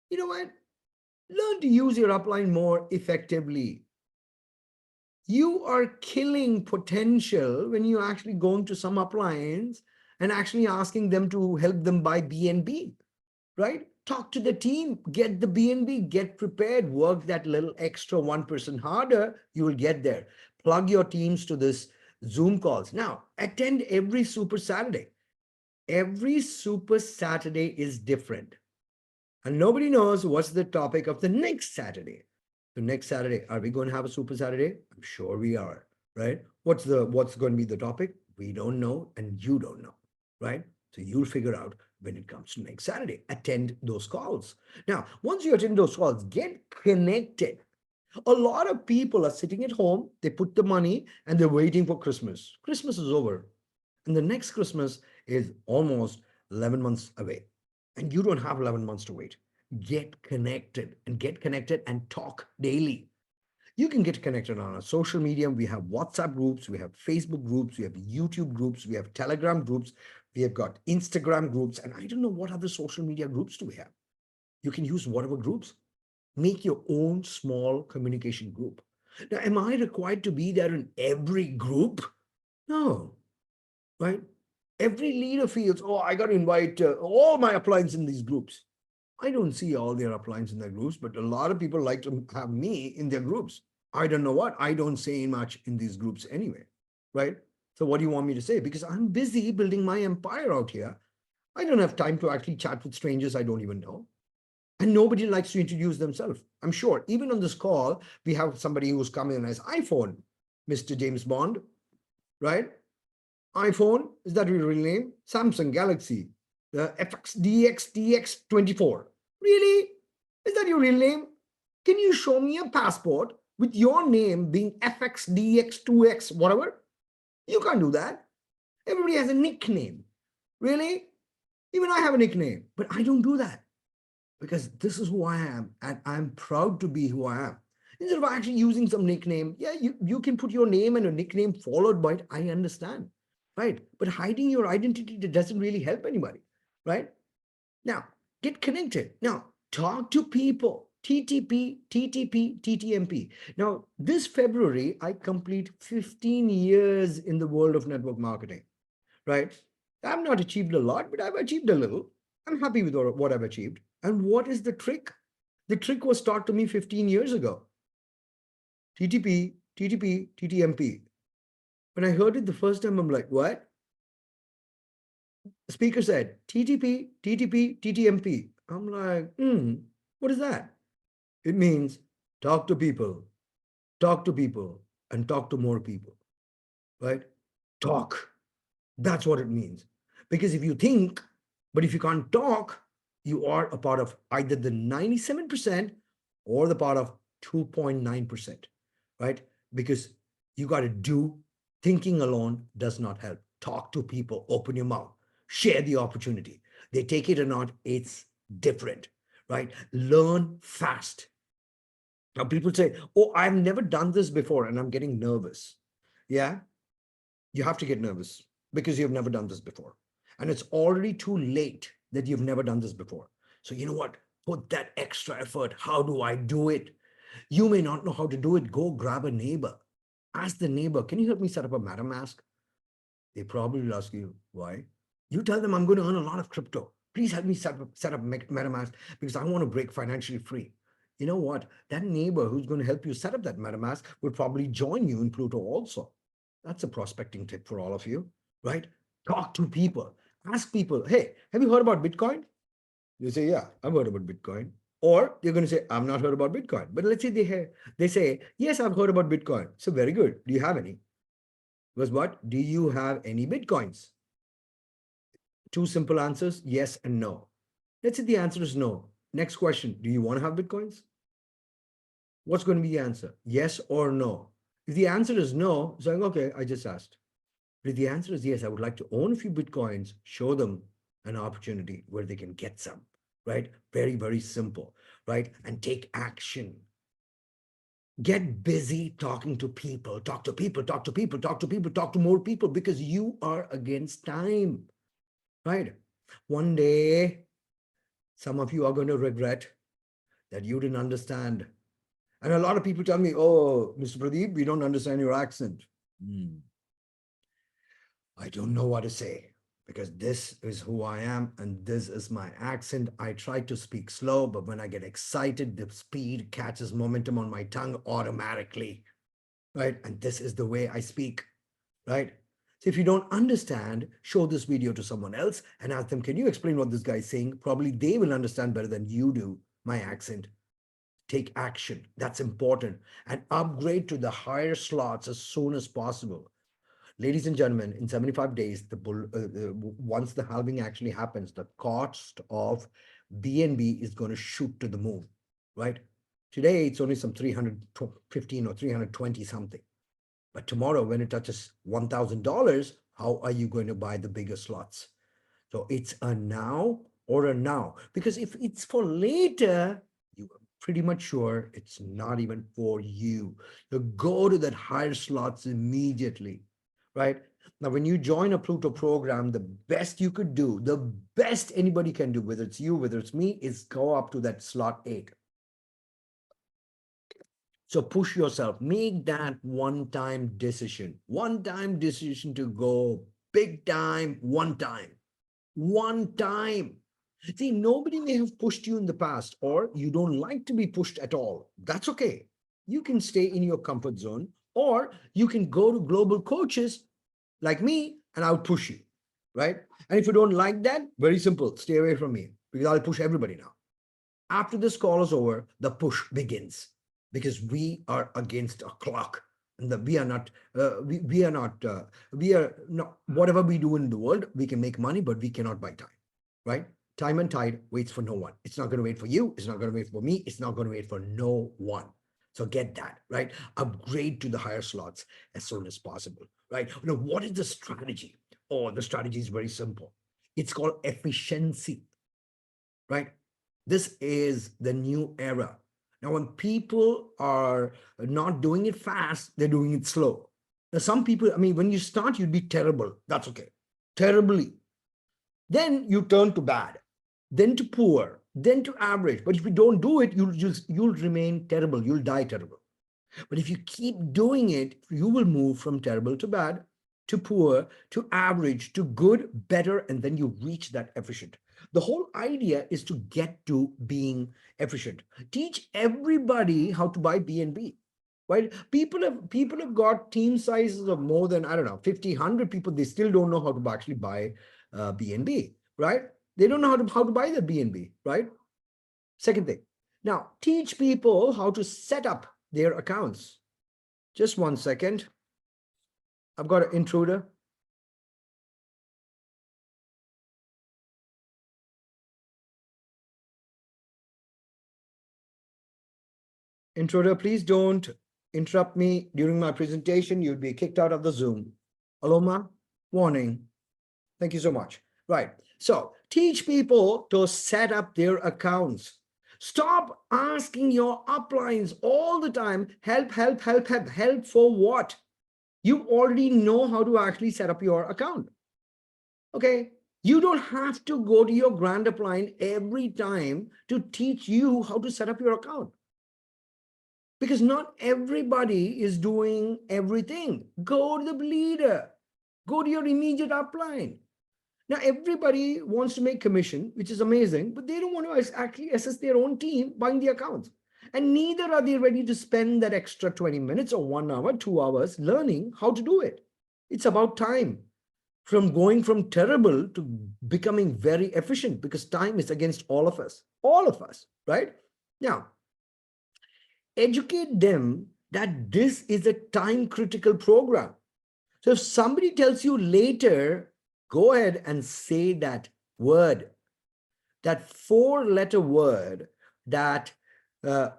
You know what? Learn to use your upline more effectively. You are killing potential when you actually go into some uplines and actually asking them to help them buy BNB, right? Talk to the team, get the BNB, get prepared, work that little extra 1% harder, you will get there. Plug your teams to this Zoom calls. Now, attend every Super Saturday. Every Super Saturday is different. And nobody knows what's the topic of the next Saturday. The next Saturday, are we going to have a Super Saturday? I'm sure we are, right? What's going to be the topic? We don't know, and you don't know, right? So you'll figure out when it comes to next Saturday. Attend those calls. Now, once you attend those calls, get connected. A lot of people are sitting at home, they put the money and they're waiting for Christmas. Christmas is over. And the next Christmas is almost 11 months away. And you don't have 11 months to wait. Get connected and talk daily. You can get connected on our social media. We have WhatsApp groups, we have Facebook groups, we have YouTube groups, we have Telegram groups, we have got Instagram groups, and I don't know what other social media groups do we have. You can use whatever groups. Make your own small communication group. Now, am I required to be there in every group? No, right? Every leader feels, oh, I got to invite all my appliance in these groups. I don't see all their appliance in their groups, but a lot of people like to have me in their groups. I don't know what. I don't say much in these groups anyway, right? So what do you want me to say? Because I'm busy building my empire out here. I don't have time to actually chat with strangers I don't even know. And nobody likes to introduce themselves. I'm sure even on this call, we have somebody who's coming in as iPhone, Mr. James Bond, right? iPhone, is that your real name? Samsung Galaxy, the FXDXDX24. Really? Is that your real name? Can you show me a passport with your name being FXDX2X, whatever? You can't do that. Everybody has a nickname. Really? Even I have a nickname, but I don't do that because this is who I am and I'm proud to be who I am. Instead of actually using some nickname, yeah, you can put your name and a nickname followed by it. I understand, right? But hiding your identity, that doesn't really help anybody, right? Now, get connected. Now, talk to people. TTP, TTP, TTMP. Now, this February, I complete 15 years in the world of network marketing, right? I've not achieved a lot, but I've achieved a little. I'm happy with what I've achieved. And what is the trick? The trick was taught to me 15 years ago. TTP, TTP, TTMP. When I heard it the first time, I'm like, what? The speaker said, TTP, TTP, TTMP. I'm like, what is that? It means talk to people, and talk to more people, right? Talk. That's what it means. Because if you think, but if you can't talk, you are a part of either the 97% or the part of 2.9%, right? Because you got to do. Thinking alone does not help. Talk to people, open your mouth, share the opportunity. They take it or not, it's different, right? Learn fast. Now people say, oh, I've never done this before and I'm getting nervous. Yeah, you have to get nervous because you've never done this before. And it's already too late that you've never done this before. So you know what? Put that extra effort. How do I do it? You may not know how to do it. Go grab a neighbor. Ask the neighbor, can you help me set up a MetaMask? They probably will ask you, why? You tell them, I'm going to earn a lot of crypto. Please help me set up MetaMask because I want to break financially free. You know what? That neighbor who's going to help you set up that MetaMask would probably join you in Pluto also. That's a prospecting tip for all of you, right? Talk to people. Ask people, hey, have you heard about Bitcoin? You say, yeah, I've heard about Bitcoin. Or you're going to say, I've not heard about Bitcoin. But let's say they say, yes, I've heard about Bitcoin. So very good. Do you have any? Because what? Do you have any Bitcoins? Two simple answers, yes and no. Let's say the answer is no. Next question, do you want to have Bitcoins? What's going to be the answer? Yes or no? If the answer is no, saying, okay, I just asked. But if the answer is yes, I would like to own a few Bitcoins, show them an opportunity where they can get some, right? Very, very simple, right? And take action. Get busy talking to people, talk to people, talk to people, talk to people, talk to more people because you are against time, right? One day, some of you are going to regret that you didn't understand. And a lot of people tell me, oh, Mr. Pradeep, we don't understand your accent. I don't know what to say because this is who I am and this is my accent. I try to speak slow, but when I get excited, the speed catches momentum on my tongue automatically, right? And this is the way I speak, right? So if you don't understand, show this video to someone else and ask them, can you explain what this guy is saying? Probably they will understand better than you do my accent. Take action. That's important. And upgrade to the higher slots as soon as possible. Ladies and gentlemen, in 75 days, once the halving actually happens, the cost of BNB is going to shoot to the moon, right? Today, it's only some 315 or 320 something. But tomorrow, when it touches $1,000, how are you going to buy the bigger slots? So it's a now or a now. Because if it's for later, you are pretty much sure it's not even for you. So go to that higher slots immediately, right? Now, when you join a Pluto program, the best you could do, the best anybody can do, whether it's you, whether it's me, is go up to that slot 8. So push yourself, make that one-time decision to go big time, one time. See, nobody may have pushed you in the past, or you don't like to be pushed at all. That's okay. You can stay in your comfort zone, or you can go to global coaches like me, and I'll push you, right? And if you don't like that, very simple, stay away from me, because I'll push everybody now. After this call is over, the push begins, because we are against a clock. And we are not, whatever we do in the world, we can make money, but we cannot buy time, right? Time and tide waits for no one. It's not going to wait for you. It's not going to wait for me. It's not going to wait for no one. So get that, right? Upgrade to the higher slots as soon as possible, right? What is the strategy? Oh, the strategy is very simple. It's called efficiency, right? This is the new era. Now, when people are not doing it fast, they're doing it slow. Now, some people, when you start, you'd be terrible. That's okay. Terribly. Then you turn to bad, then to poor, then to average. But if you don't do it, you'll remain terrible. You'll die terrible. But if you keep doing it, you will move from terrible to bad, to poor, to average, to good, better, and then you reach that efficient. The whole idea is to get to being efficient. Teach everybody how to buy BNB, right? People have got team sizes of more than, 50, 100 people. They still don't know how to actually buy BNB, right? They don't know how to buy the BNB, right? Second thing. Now, teach people how to set up their accounts. Just 1 second. I've got an intruder. Intruder, please don't interrupt me during my presentation. You'll be kicked out of the Zoom. Aloma, warning. Thank you so much. Right. So teach people to set up their accounts. Stop asking your uplines all the time, help for what? You already know how to actually set up your account. Okay. You don't have to go to your grand upline every time to teach you how to set up your account. Because not everybody is doing everything. Go to the leader. Go to your immediate upline. Now, everybody wants to make commission, which is amazing, but they don't want to actually assess their own team buying the accounts. And neither are they ready to spend that extra 20 minutes or 1 hour, 2 hours learning how to do it. It's about time. From going from terrible to becoming very efficient, because time is against all of us, right? Now, educate them that this is a time critical program. So if somebody tells you later, go ahead and say that word, that 4-letter word that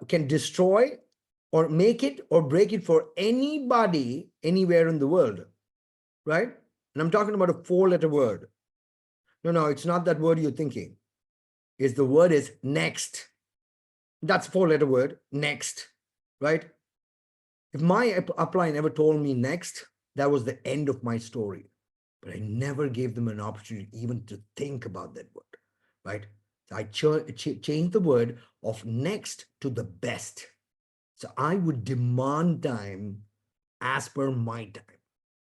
can destroy or make it or break it for anybody anywhere in the world, right? And I'm talking about a 4-letter word. No, it's not that word you're thinking. The word is next. That's a 4-letter word, next, right? If my upline ever told me next, that was the end of my story. But I never gave them an opportunity even to think about that word, right? So I changed the word of next to the best. So I would demand time as per my time,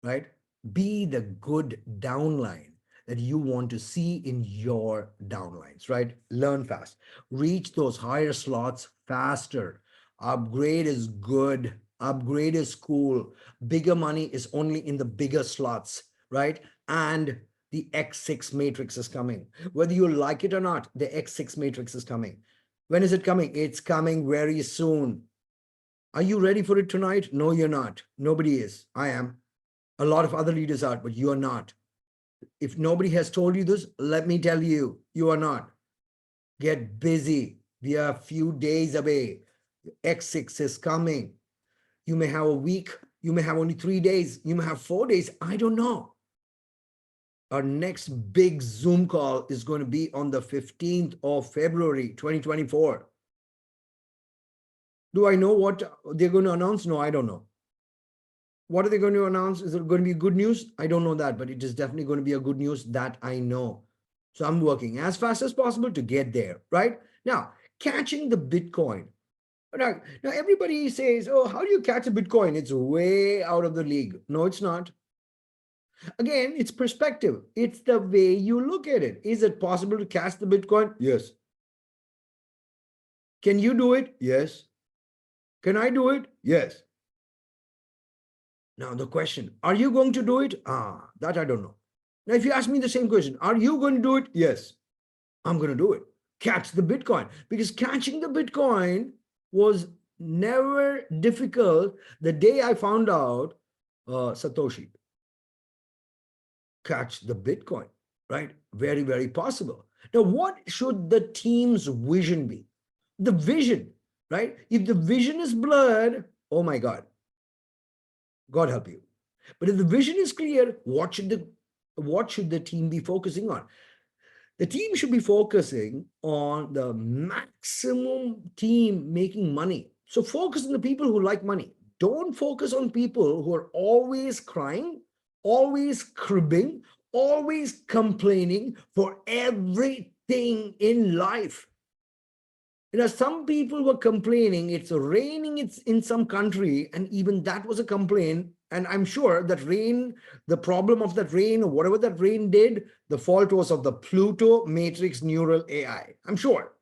right? Be the good downline that you want to see in your downlines, right? Learn fast. Reach those higher slots faster. Upgrade is good. Upgrade is cool. Bigger money is only in the bigger slots, right? And the X6 matrix is coming. Whether you like it or not, the X6 matrix is coming. When is it coming? It's coming very soon. Are you ready for it tonight? No, you're not. Nobody is. I am. A lot of other leaders are, but you are not. If nobody has told you this, let me tell you, you are not. Get busy. We are a few days away. X6 is coming. You may have a week. You may have only 3 days. You may have 4 days. I don't know. Our next big Zoom call is going to be on the 15th of February, 2024. Do I know what they're going to announce? No, I don't know. What are they going to announce? Is it going to be good news? I don't know that, but it is definitely going to be a good news that I know. So I'm working as fast as possible to get there, right? Now, catching the Bitcoin. Now everybody says, oh, how do you catch a Bitcoin? It's way out of the league. No, it's not. Again, it's perspective. It's the way you look at it. Is it possible to catch the Bitcoin? Yes. Can you do it? Yes. Can I do it? Yes. Now the question, are you going to do it? That I don't know. Now, if you ask me the same question, are you going to do it? Yes, I'm going to do it. Catch the Bitcoin, because catching the Bitcoin was never difficult the day I found out Satoshi. Catch the Bitcoin, right? Very, very possible. Now, what should the team's vision be? The vision, right? If the vision is blurred, oh my God, God help you. But if the vision is clear, what should the team be focusing on? The team should be focusing on the maximum team making money. So focus on the people who like money. Don't focus on people who are always crying, always cribbing, always complaining for everything in life. Some people were complaining it's raining, it's in some country, and even that was a complaint. And I'm sure that rain, the problem of that rain, or whatever that rain did, the fault was of the Pluto matrix neural AI. I'm sure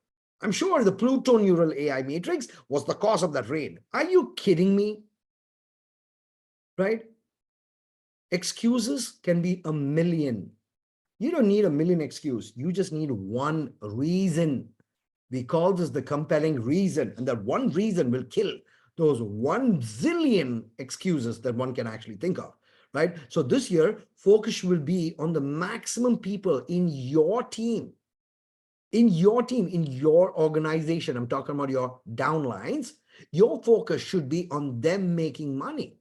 the Pluto neural AI matrix was the cause of that rain. Are you kidding me? Right? Excuses can be a million. You don't need a million excuses. You just need one reason. We call this the compelling reason, and that one reason will kill those 1 zillion excuses that one can actually think of, right? So this year, focus will be on the maximum people in your team, in your organization. I'm talking about your downlines. Your focus should be on them making money,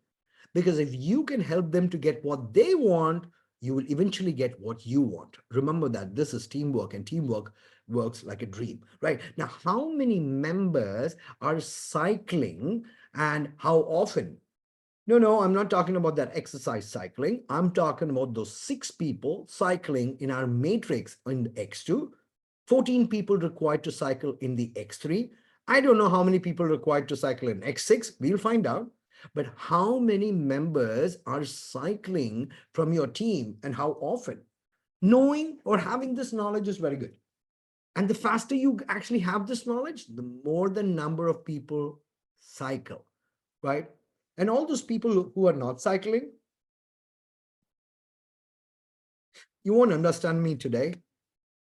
because if you can help them to get what they want, you will eventually get what you want. Remember that this is teamwork, and teamwork works like a dream, right? Now, how many members are cycling and how often? No, I'm not talking about that exercise cycling. I'm talking about those 6 people cycling in our matrix in the X2, 14 people required to cycle in the X3. I don't know how many people required to cycle in X6. We'll find out. But how many members are cycling from your team and how often? Knowing or having this knowledge is very good. And the faster you actually have this knowledge, the more the number of people cycle, right? And all those people who are not cycling, you won't understand me today,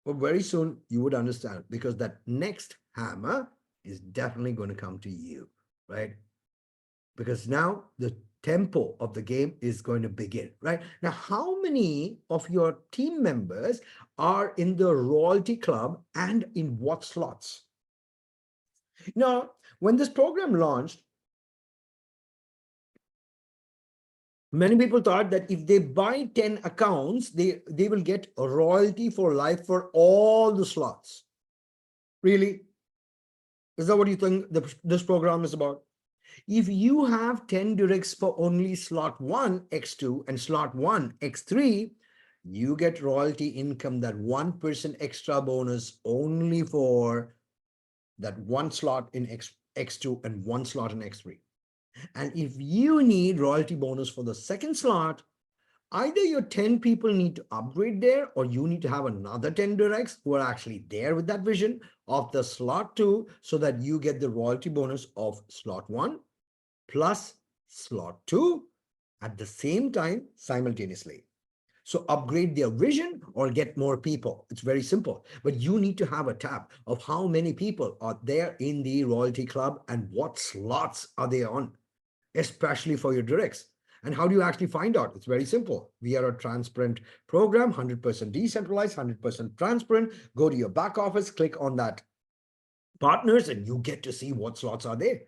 but very soon you would understand, because that next hammer is definitely going to come to you, right? Because now the tempo of the game is going to begin, right? Now, how many of your team members are in the royalty club and in what slots? Now, when this program launched, many people thought that if they buy 10 accounts, they will get a royalty for life for all the slots. Really? Is that what you think this program is about? If you have 10 directs for only slot 1, X2 and slot 1, X3, you get royalty income, that 1% extra bonus only for that one slot in X2 and one slot in X3. And if you need royalty bonus for the second slot, either your 10 people need to upgrade there, or you need to have another 10 directs who are actually there with that vision of the slot 2, so that you get the royalty bonus of slot 1 plus slot 2 at the same time simultaneously. So upgrade their vision or get more people. It's very simple, but you need to have a tab of how many people are there in the royalty club and what slots are they on, especially for your directs. And how do you actually find out? It's very simple. We are a transparent program, 100% decentralized, 100% transparent. Go to your back office, click on that partners, and you get to see what slots are there.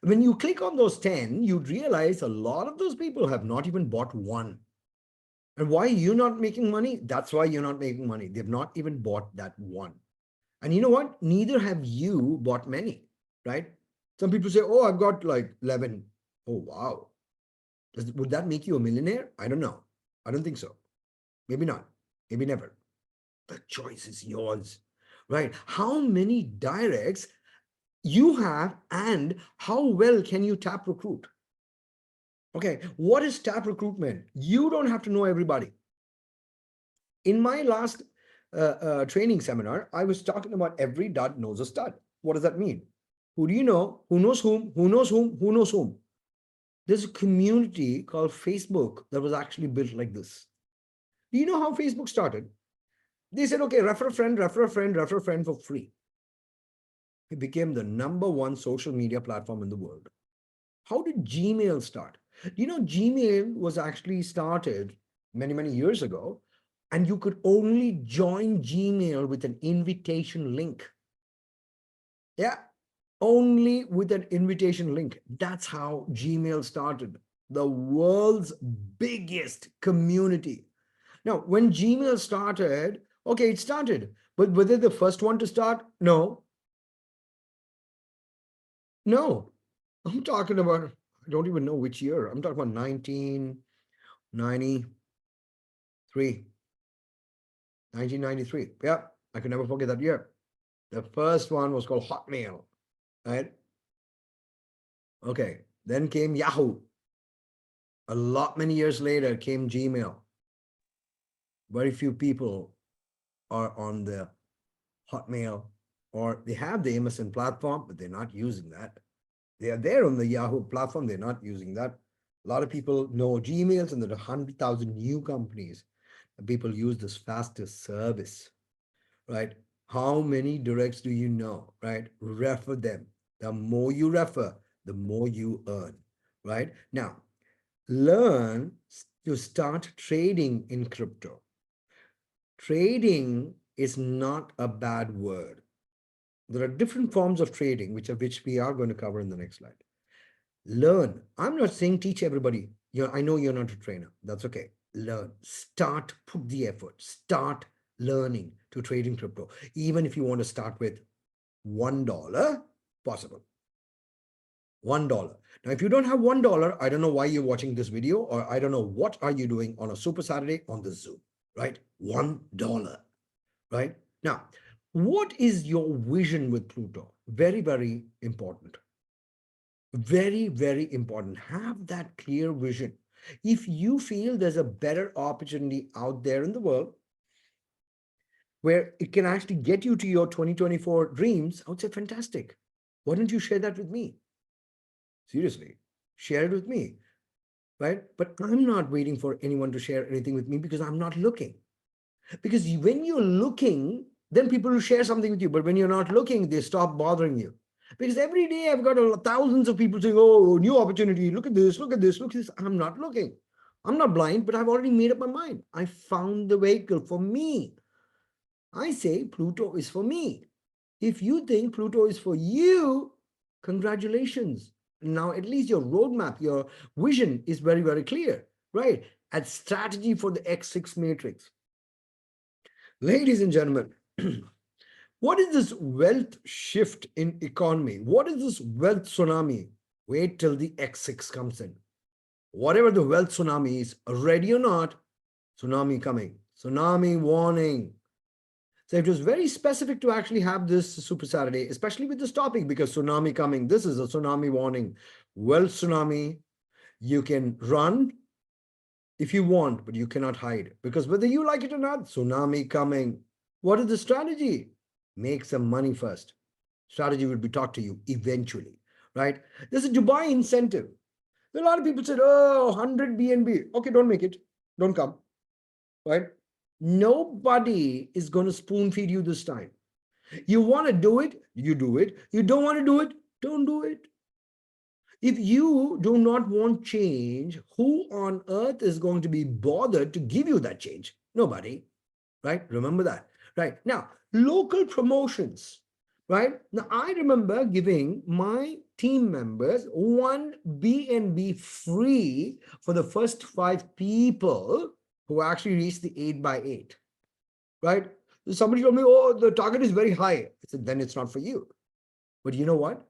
When you click on those 10, you'd realize a lot of those people have not even bought one. And why are you not making money? That's why you're not making money. They've not even bought that one. And you know what? Neither have you bought many, right? Some people say, oh, I've got like 11. Oh, wow. Would that make you a millionaire? I don't know. I don't think so. Maybe not. Maybe never. The choice is yours, right? How many directs you have and how well can you tap recruit? Okay, what is tap recruitment? You don't have to know everybody. In my last training seminar, I was talking about every dud knows a stud. What does that mean? Who do you know? Who knows whom? Who knows whom? Who knows whom? There's a community called Facebook that was actually built like this. Do you know how Facebook started? They said, okay, refer a friend, refer a friend, refer a friend for free. It became the #1 social media platform in the world. How did Gmail start? You know, Gmail was actually started many, many years ago, and you could only join Gmail with an invitation link. Yeah, only with an invitation link. That's how Gmail started, the world's biggest community. Now, when Gmail started, okay, it started, but were they the first one to start? No, no. I'm talking about, I don't even know which year. I'm talking about 1993. 1993. Yeah, I can never forget that year. The first one was called Hotmail, right? Okay, then came Yahoo. A lot many years later came Gmail. Very few people are on the Hotmail, or they have the MSN platform, but they're not using that. They are there on the Yahoo platform, they're not using that. A lot of people know Gmails, and there are 100,000 new companies. People use this fastest service, right? How many directs do you know, right? Refer them. The more you refer, the more you earn, right? Now, learn to start trading in crypto. Trading is not a bad word. There are different forms of trading, which we are going to cover in the next slide. Learn. I'm not saying teach everybody. I know you're not a trainer. That's okay. Learn. Start, put the effort. Start learning to trade in crypto. Even if you want to start with $1, possible. $1. Now, if you don't have $1, I don't know why you're watching this video, or I don't know what are you doing on a Super Saturday on the Zoom, right? $1, right? Now, what is your vision with Pluto? Very, very important. Very, very important. Have that clear vision. If you feel there's a better opportunity out there in the world where it can actually get you to your 2024 dreams, I would say fantastic. Why don't you share that with me? Seriously, share it with me, right? But I'm not waiting for anyone to share anything with me because I'm not looking. Because when you're looking, then people will share something with you. But when you're not looking, they stop bothering you. Because every day I've got thousands of people saying, oh, new opportunity, look at this, look at this, look at this. I'm not looking. I'm not blind, but I've already made up my mind. I found the vehicle for me. I say Pluto is for me. If you think Pluto is for you, congratulations. Now, at least your roadmap, your vision is very, very clear, right? At strategy for the X6 matrix. Ladies and gentlemen, what is this wealth shift in economy? What is this wealth tsunami? Wait till the X6 comes in. Whatever the wealth tsunami is, ready or not, tsunami coming. Tsunami warning. So it was very specific to actually have this Super Saturday, especially with this topic, because tsunami coming. This is a tsunami warning. Wealth tsunami. You can run if you want, but you cannot hide, because whether you like it or not, tsunami coming. What is the strategy? Make some money first. Strategy will be taught to you eventually, right? There's a Dubai incentive. A lot of people said, oh, 100 BNB. Okay, don't make it. Don't come, right? Nobody is going to spoon feed you this time. You want to do it, you do it. You don't want to do it, don't do it. If you do not want change, who on earth is going to be bothered to give you that change? Nobody, right? Remember that, right? Now, local promotions, right? Now, I remember giving my team members one B&B free for the first 5 people who actually reached the 8x8, right? Somebody told me, oh, the target is very high. I said, then it's not for you. But you know what?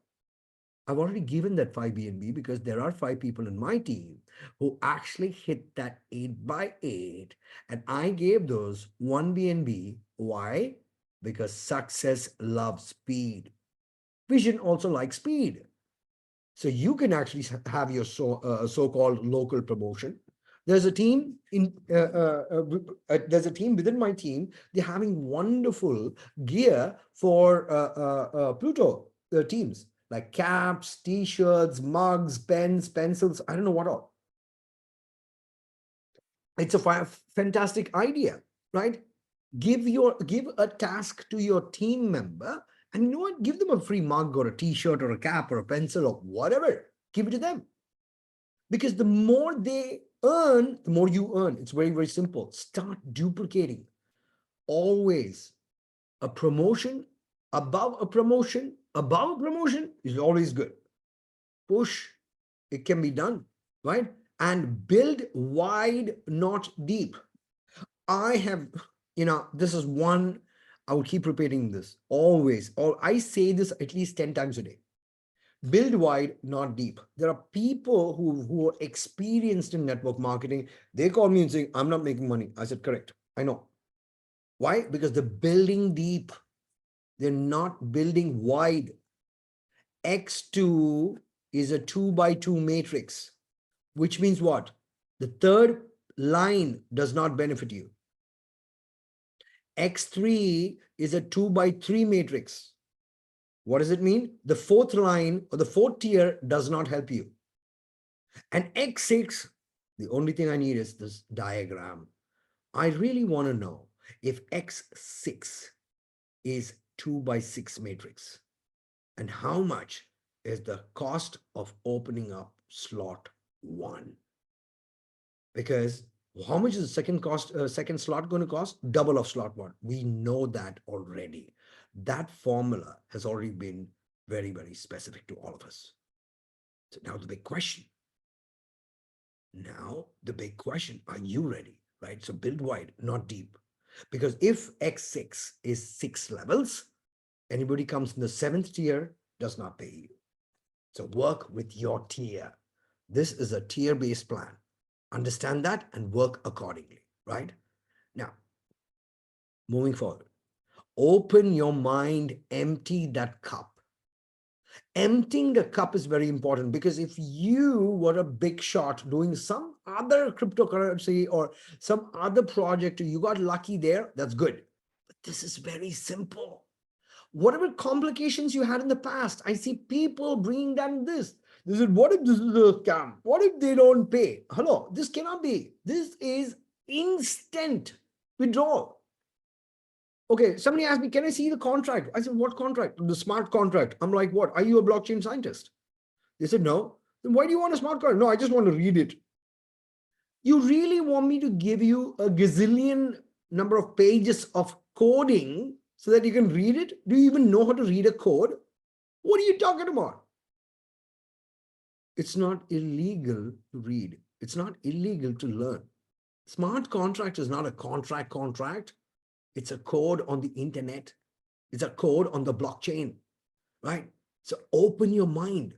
I've already given that 5 B&B because there are 5 people in my team who actually hit that 8x8, and I gave those 1 B&B. Why? Because success loves speed. Vision also likes speed. So you can actually have your so-called local promotion. There's a team there's a team within my team. They're having wonderful gear for Pluto teams, like caps, t-shirts, mugs, pens, pencils. I don't know what all. It's a fantastic idea, right? Give a task to your team member, and you know what? Give them a free mug or a t-shirt or a cap or a pencil or whatever. Give it to them. Because the more they earn, the more you earn. It's very, very simple. Start duplicating. Always a promotion above a promotion is always good. Push, it can be done, right? And build wide, not deep. I have, this is one, I would keep repeating this always. Or I say this at least 10 times a day. Build wide, not deep. There are people who are experienced in network marketing. They call me and say, I'm not making money. I said, correct. I know. Why? Because they're building deep. They're not building wide. X2 is a 2x2 matrix, which means what? The third line does not benefit you. X3 is a 2x3 matrix. What does it mean? The fourth line or the fourth tier does not help you. And X6, the only thing I need is this diagram. I really want to know if X6 is 2x6 matrix, and how much is the cost of opening up slot 1? Because how much is the second slot going to cost? Double of slot 1. We know that already. That formula has already been very, very specific to all of us. So now the big question. Are you ready? Right? So build wide, not deep. Because if X6 is 6 levels, anybody comes in the 7th tier does not pay you. So work with your tier. This is a tier-based plan. Understand that and work accordingly, right? Now, moving forward, open your mind, empty that cup. Emptying the cup is very important, because if you were a big shot doing some other cryptocurrency or some other project, you got lucky there, that's good. But this is very simple. Whatever complications you had in the past, I see people bringing down this. This is, what if this is a scam? What if they don't pay? Hello, this cannot be. This is instant withdrawal. Okay, somebody asked me, can I see the contract? I said, what contract? The smart contract. I'm like, what? Are you a blockchain scientist? They said, no. Then why do you want a smart contract? No, I just want to read it. You really want me to give you a gazillion number of pages of coding so that you can read it? Do you even know how to read a code? What are you talking about? It's not illegal to read. It's not illegal to learn. Smart contract is not a contract. It's a code on the internet. It's a code on the blockchain, right? So open your mind.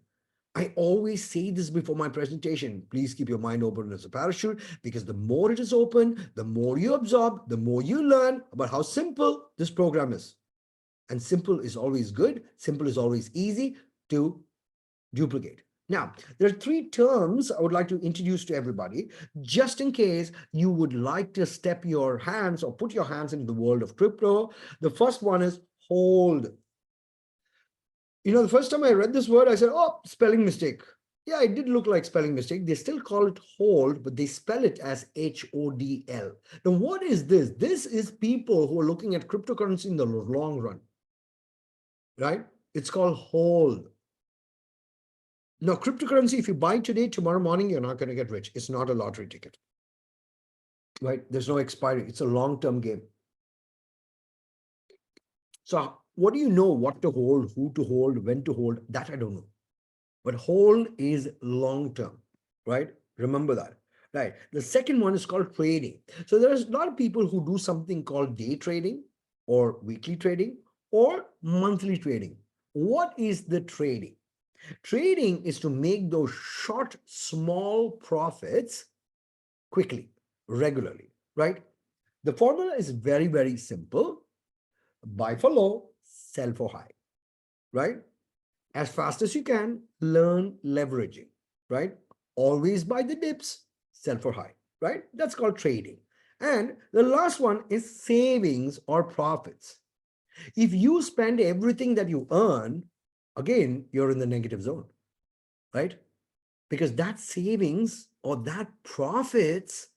I always say this before my presentation. Please keep your mind open as a parachute, because the more it is open, the more you absorb, the more you learn about how simple this program is. And simple is always good. Simple is always easy to duplicate. Now, there are 3 terms I would like to introduce to everybody, just in case you would like to step your hands or put your hands into the world of crypto. The first one is hold. The first time I read this word, I said, oh, spelling mistake. Yeah, it did look like spelling mistake. They still call it hold, but they spell it as HODL. Now, what is this? This is people who are looking at cryptocurrency in the long run, right? It's called hold. Now, cryptocurrency, if you buy today, tomorrow morning, you're not going to get rich. It's not a lottery ticket, right? There's no expiry. It's a long-term game. So what do you know? What to hold, who to hold, when to hold? That I don't know. But hold is long-term, right? Remember that, right? The second one is called trading. So there's a lot of people who do something called day trading or weekly trading or monthly trading. What is the trading? Trading is to make those short, small profits quickly, regularly, right? The formula is very, very simple. Buy for low, sell for high, right? As fast as you can, learn leveraging, right? Always buy the dips, sell for high, right? That's called trading. And the last one is savings or profits. If you spend everything that you earn, again, you're in the negative zone, right? Because that savings or that profits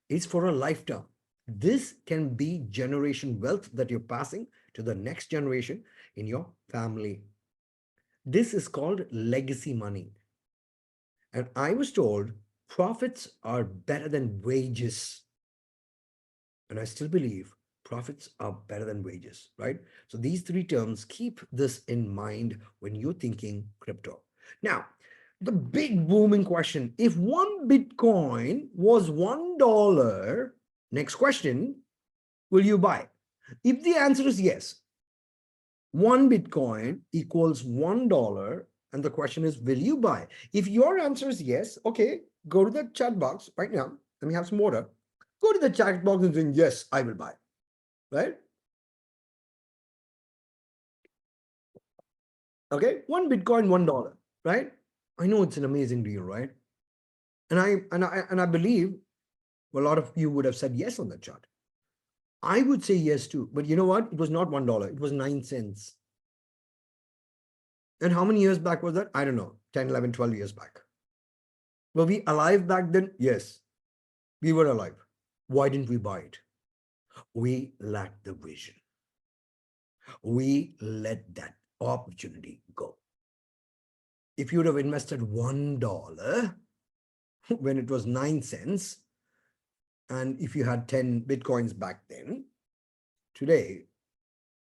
is for a lifetime. This can be generation wealth that you're passing to the next generation in your family. This is called legacy money. And I was told profits are better than wages. And I still believe profits are better than wages, right? So these three terms, keep this in mind when you're thinking crypto. Now, the big booming question, if one Bitcoin was $1, next question, will you buy? If the answer is yes, one Bitcoin equals $1, and the question is, will you buy? If your answer is yes, okay, go to the chat box right now. Let me have some water. Go to the chat box and say, yes, I will buy, right? Okay, one Bitcoin, $1, right? I know it's an amazing deal, right? And I believe a lot of you would have said yes on the chart. I would say yes too, but you know what? It was not $1, it was 9 cents. And how many years back was that? I don't know, 10, 11, 12 years back. Were we alive back then? Yes, we were alive. Why didn't we buy it? We lacked the vision. We let that opportunity go. If you would have invested $1 when it was 9 cents, and if you had 10 Bitcoins back then, today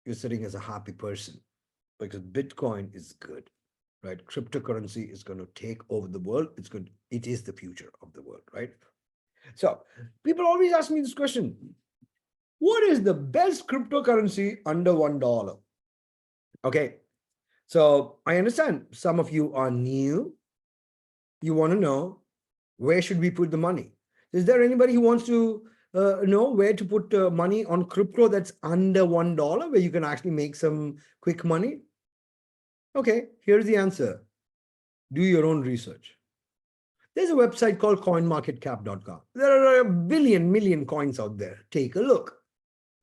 you're sitting as a happy person because Bitcoin is good, right? Cryptocurrency is going to take over the world. It's good. It is the future of the world, right? So people always ask me this question. What is the best cryptocurrency under $1? Okay. So I understand some of you are new. You want to know, where should we put the money? Is there anybody who wants to know where to put money on crypto that's under $1, where you can actually make some quick money? Okay, here's the answer. Do your own research. There's a website called coinmarketcap.com. There are a million coins out there. Take a look.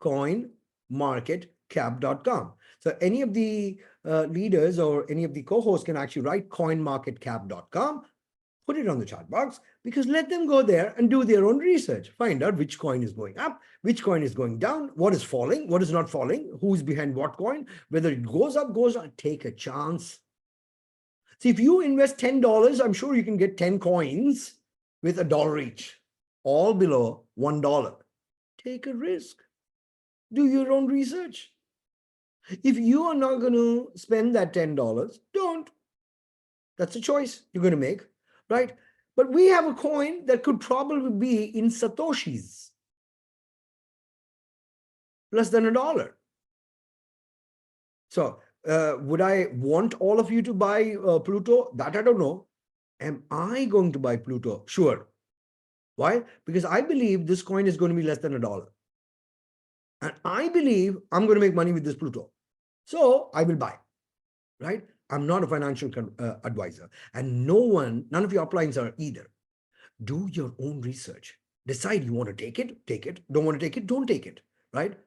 Coinmarketcap.com. So any of the leaders or any of the co-hosts can actually write coinmarketcap.com, put it on the chat box, because let them go there and do their own research. Find out which coin is going up, which coin is going down, what is falling, what is not falling, who's behind what coin, whether it goes up, goes down. Take a chance. See, if you invest $10, I'm sure you can get 10 coins with $1 each, all below $1. Take a risk. Do your own research. If you are not going to spend that $10, don't. That's a choice you're going to make, right? But we have a coin that could probably be in Satoshis, less than $1. So would I want all of you to buy Pluto? That I don't know. Am I going to buy Pluto? Sure. Why? Because I believe this coin is going to be less than $1. And I believe I'm going to make money with this Pluto. So I will buy, right? I'm not a financial advisor, and none of your uplines are either. Do your own research. Decide you want to take it, take it. Don't want to take it, don't take it, right?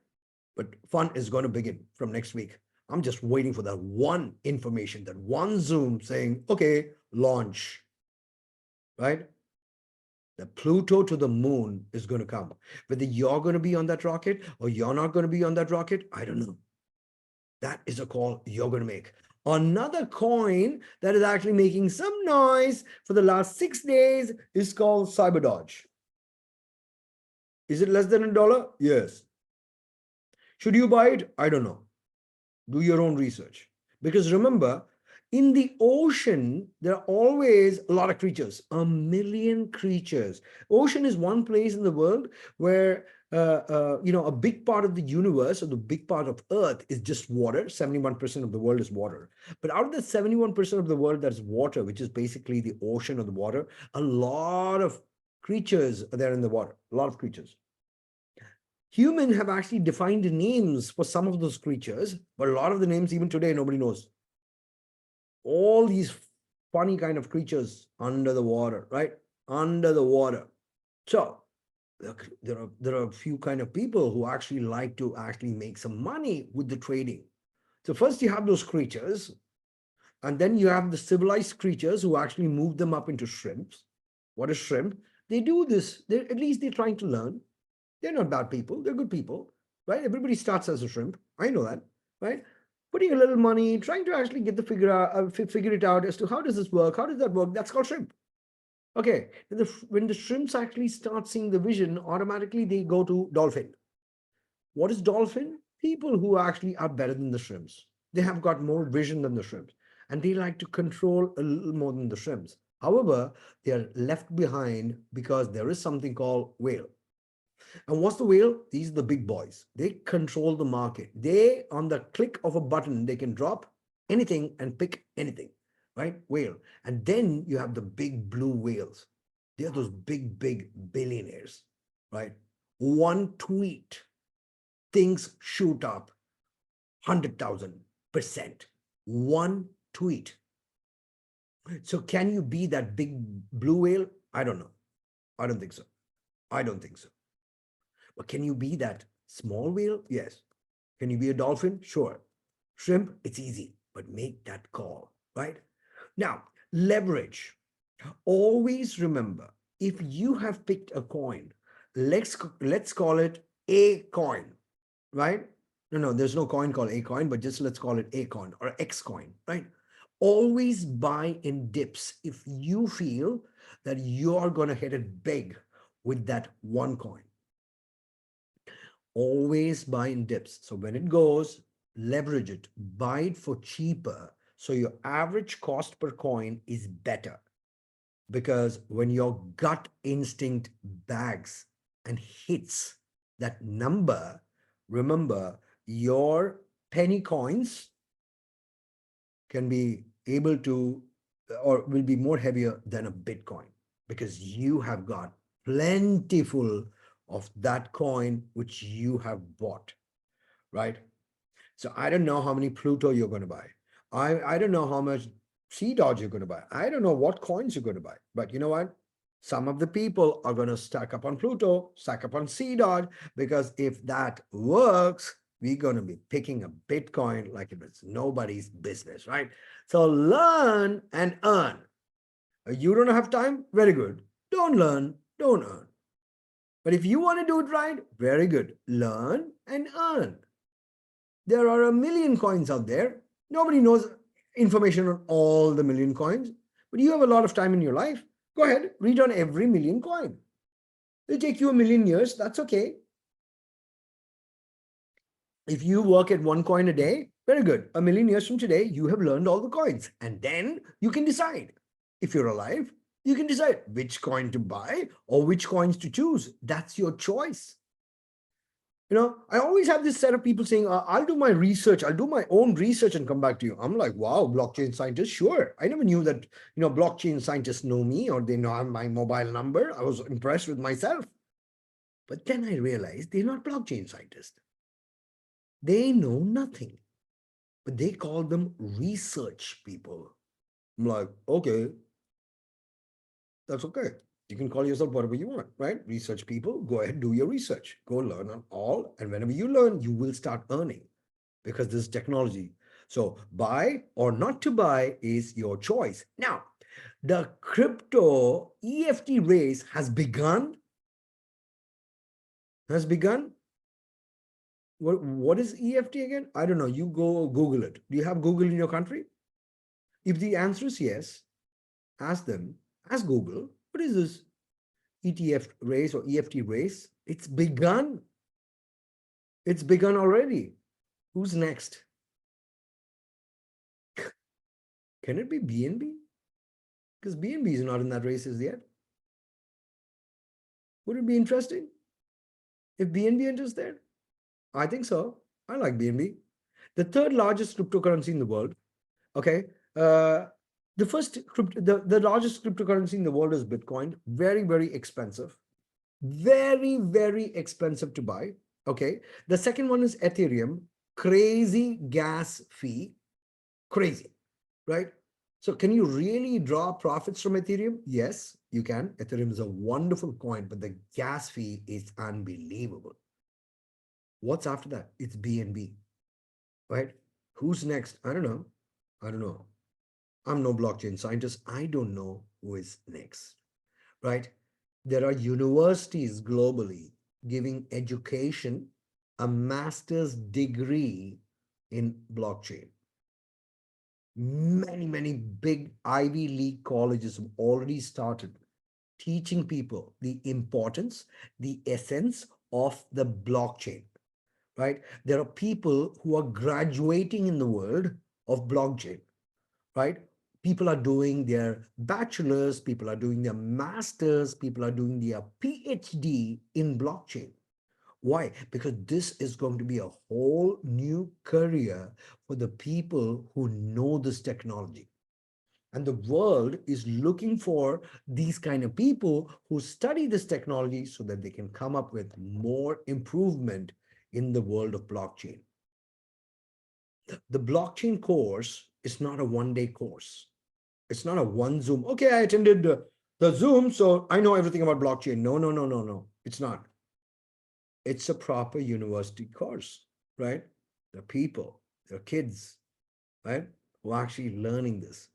But fun is going to begin from next week. I'm just waiting for that one information, that one Zoom saying, okay, launch, right? The Pluto to the moon is going to come. Whether you're going to be on that rocket or you're not going to be on that rocket, I don't know. That is a call you're going to make. Another coin that is actually making some noise for the last 6 days is called Cyber Dodge. Is it less than $1? Yes. Should you buy it? I don't know. Do your own research. Because remember, in the ocean, there are always a lot of creatures, a million creatures. Ocean is one place in the world where, a big part of the universe or the big part of Earth is just water. 71% of the world is water. But out of the 71% of the world that's water, which is basically the ocean or the water, a lot of creatures are there in the water, a lot of creatures. Humans have actually defined names for some of those creatures, but a lot of the names, even today, nobody knows. All these funny kind of creatures under the water, right? Under the water. So there are a few kind of people who actually like to actually make some money with the trading. So first you have those creatures, and then you have the civilized creatures who actually move them up into shrimps. What is shrimp? They do this. At least they're trying to learn. They're not bad people. They're good people, right? Everybody starts as a shrimp. I know that, right? Putting a little money, trying to actually get the figure it out as to how does this work? How does that work? That's called shrimp. Okay. When the shrimps actually start seeing the vision, automatically they go to dolphin. What is dolphin? People who actually are better than the shrimps. They have got more vision than the shrimps, and they like to control a little more than the shrimps. However, they are left behind because there is something called whale. And what's the whale? These are the big boys. They control the market. They, on the click of a button, they can drop anything and pick anything, right? Whale. And then you have the big blue whales. They're those big, big billionaires, right? One tweet, things shoot up 100,000%. One tweet. So can you be that big blue whale? I don't know. I don't think so. I don't think so. But can you be that small whale? Yes. Can you be a dolphin? Sure. Shrimp, it's easy, but make that call, right? Now, leverage. Always remember, if you have picked a coin, let's call it a coin, right? No, there's no coin called a coin, but just let's call it a coin or X coin, right? Always buy in dips if you feel that you're going to hit it big with that one coin. Always buy in dips. So when it goes, leverage it, buy it for cheaper. So your average cost per coin is better. Because when your gut instinct bags and hits that number, remember your penny coins can be able to, or will be more heavier than a Bitcoin, because you have got plentiful of that coin which you have bought, right? So I don't know how many Pluto you're going to buy. I don't know how much Sea Dodge you're going to buy. I don't know what coins you're going to buy. But you know what? Some of the people are going to stack up on Pluto, stack up on Sea Dodge, because if that works, we're going to be picking a Bitcoin like if it's nobody's business, right? So learn and earn. You don't have time? Very good. Don't learn, don't earn. But if you want to do it right, very good. Learn and earn. There are a million coins out there. Nobody knows information on all the million coins, but you have a lot of time in your life. Go ahead, read on every million coin. It'll take you a million years. That's okay. If you work at one coin a day, very good. A million years from today, you have learned all the coins. And then you can decide. If you're alive, you can decide which coin to buy or which coins to choose. That's your choice. I always have this set of people saying, I'll do my research. I'll do my own research and come back to you. I'm like, wow, blockchain scientist. Sure. I never knew that, blockchain scientists know me or they know my mobile number. I was impressed with myself. But then I realized they're not blockchain scientists. They know nothing, but they call them research people. I'm like, okay, that's okay. You can call yourself whatever you want, right? Research people, go ahead, do your research. Go learn on all. And whenever you learn, you will start earning because this is technology. So buy or not to buy is your choice. Now, the crypto EFT race has begun. What is EFT again? I don't know. You go Google it. Do you have Google in your country? If the answer is yes, ask them, ask Google, what is this ETF race or EFT race? It's begun. It's begun already. Who's next? Can it be BNB? Because BNB is not in that race as yet. Would it be interesting if BNB enters there? I think so. I like BNB. The third largest cryptocurrency in the world. Okay. The largest cryptocurrency in the world is Bitcoin. Very, very expensive. Very, very expensive to buy. Okay. The second one is Ethereum. Crazy gas fee. Crazy, right? So can you really draw profits from Ethereum? Yes, you can. Ethereum is a wonderful coin, but the gas fee is unbelievable. What's after that? It's BNB, right? Who's next? I don't know. I don't know. I'm no blockchain scientist. I don't know who is next, right? There are universities globally giving education, a master's degree in blockchain. Many big Ivy League colleges have already started teaching people the importance, the essence of the blockchain, right? There are people who are graduating in the world of blockchain, right? People are doing their bachelor's, people are doing their master's, people are doing their PhD in blockchain. Why? Because this is going to be a whole new career for the people who know this technology. And the world is looking for these kind of people who study this technology so that they can come up with more improvement in the world of blockchain. The blockchain course is not a one-day course. It's not a one Zoom. Okay, I attended the Zoom, so I know everything about blockchain. No. It's not. It's a proper university course, right? The people, the kids, right, who are actually learning this.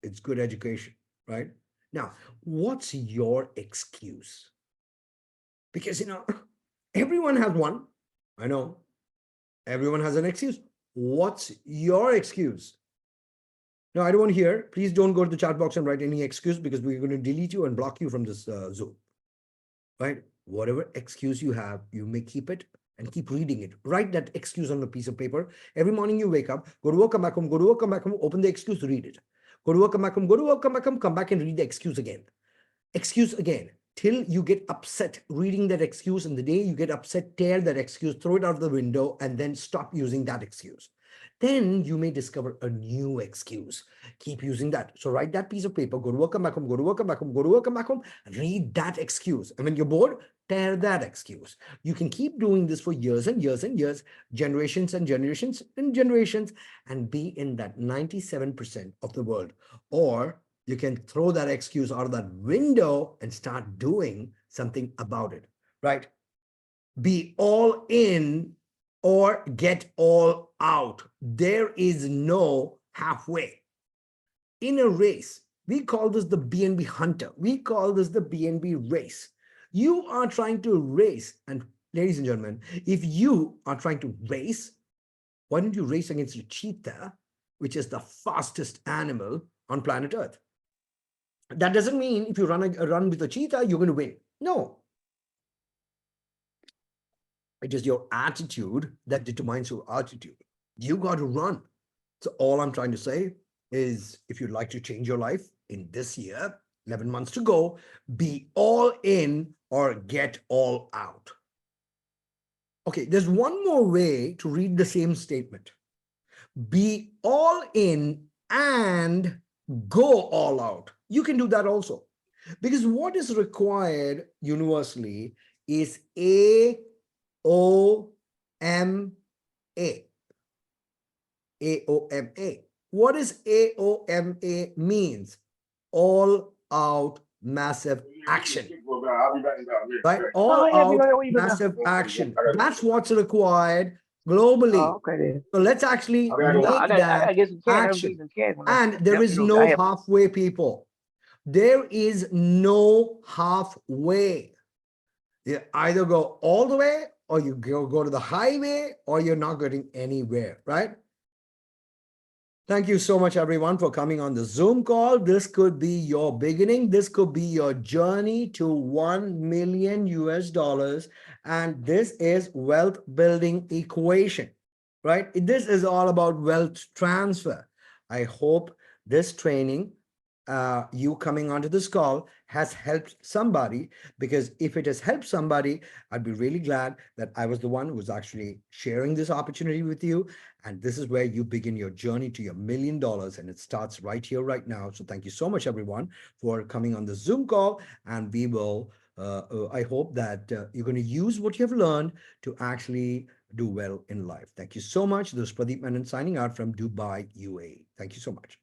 It's good education, right? Now, what's your excuse? Because, everyone has one. I know. Everyone has an excuse. What's your excuse? No, I don't want to hear. Please don't go to the chat box and write any excuse because we're going to delete you and block you from this Zoom, right? Whatever excuse you have, you may keep it and keep reading it. Write that excuse on a piece of paper. Every morning you wake up, go to work, come back home, go to work, come back home, open the excuse, read it. Go to work, come back home, go to work, come back and read the excuse again. Excuse again, till you get upset reading that excuse, and the day you get upset, tear that excuse, throw it out of the window, and then stop using that excuse. Then you may discover a new excuse. Keep using that. So write that piece of paper, go to work, come back home, go to work, come back home, go to work, come back home, read that excuse. And when you're bored, tear that excuse. You can keep doing this for years and years and years, generations and generations and generations, and be in that 97% of the world. Or you can throw that excuse out of that window and start doing something about it, right? Be all in or get all out. There is no halfway. In a race, we call this the BNB hunter. We call this the BNB race. You are trying to race, and ladies and gentlemen, if you are trying to race, why don't you race against a cheetah, which is the fastest animal on planet Earth? That doesn't mean if you run with a cheetah, you're going to win. No. It is your attitude that determines your altitude. You got to run. So all I'm trying to say is, if you'd like to change your life in this year, 11 months to go, be all in or get all out. Okay, there's one more way to read the same statement. Be all in and go all out. You can do that also. Because what is required universally is AOMA. AOMA. What does AOMA means? All out massive action. Right? All out massive action. That's what's required globally. Oh, okay then. So let's actually make that action. And there is no halfway, people. There is no halfway. You either go all the way, or you go to the highway, or you're not getting anywhere, right? Thank you so much, everyone, for coming on the Zoom call. This could be your beginning. This could be your journey to 1 million US dollars. And this is wealth building equation, right? This is all about wealth transfer. I hope this training, you coming onto this call, has helped somebody, because if it has helped somebody, I'd be really glad that I was the one who was actually sharing this opportunity with you. And this is where you begin your journey to your $1 million. And it starts right here, right now. So thank you so much, everyone, for coming on the Zoom call. And we will, I hope that you're going to use what you have learned to actually do well in life. Thank you so much. This is Pradeep Menon signing out from Dubai, UAE. Thank you so much.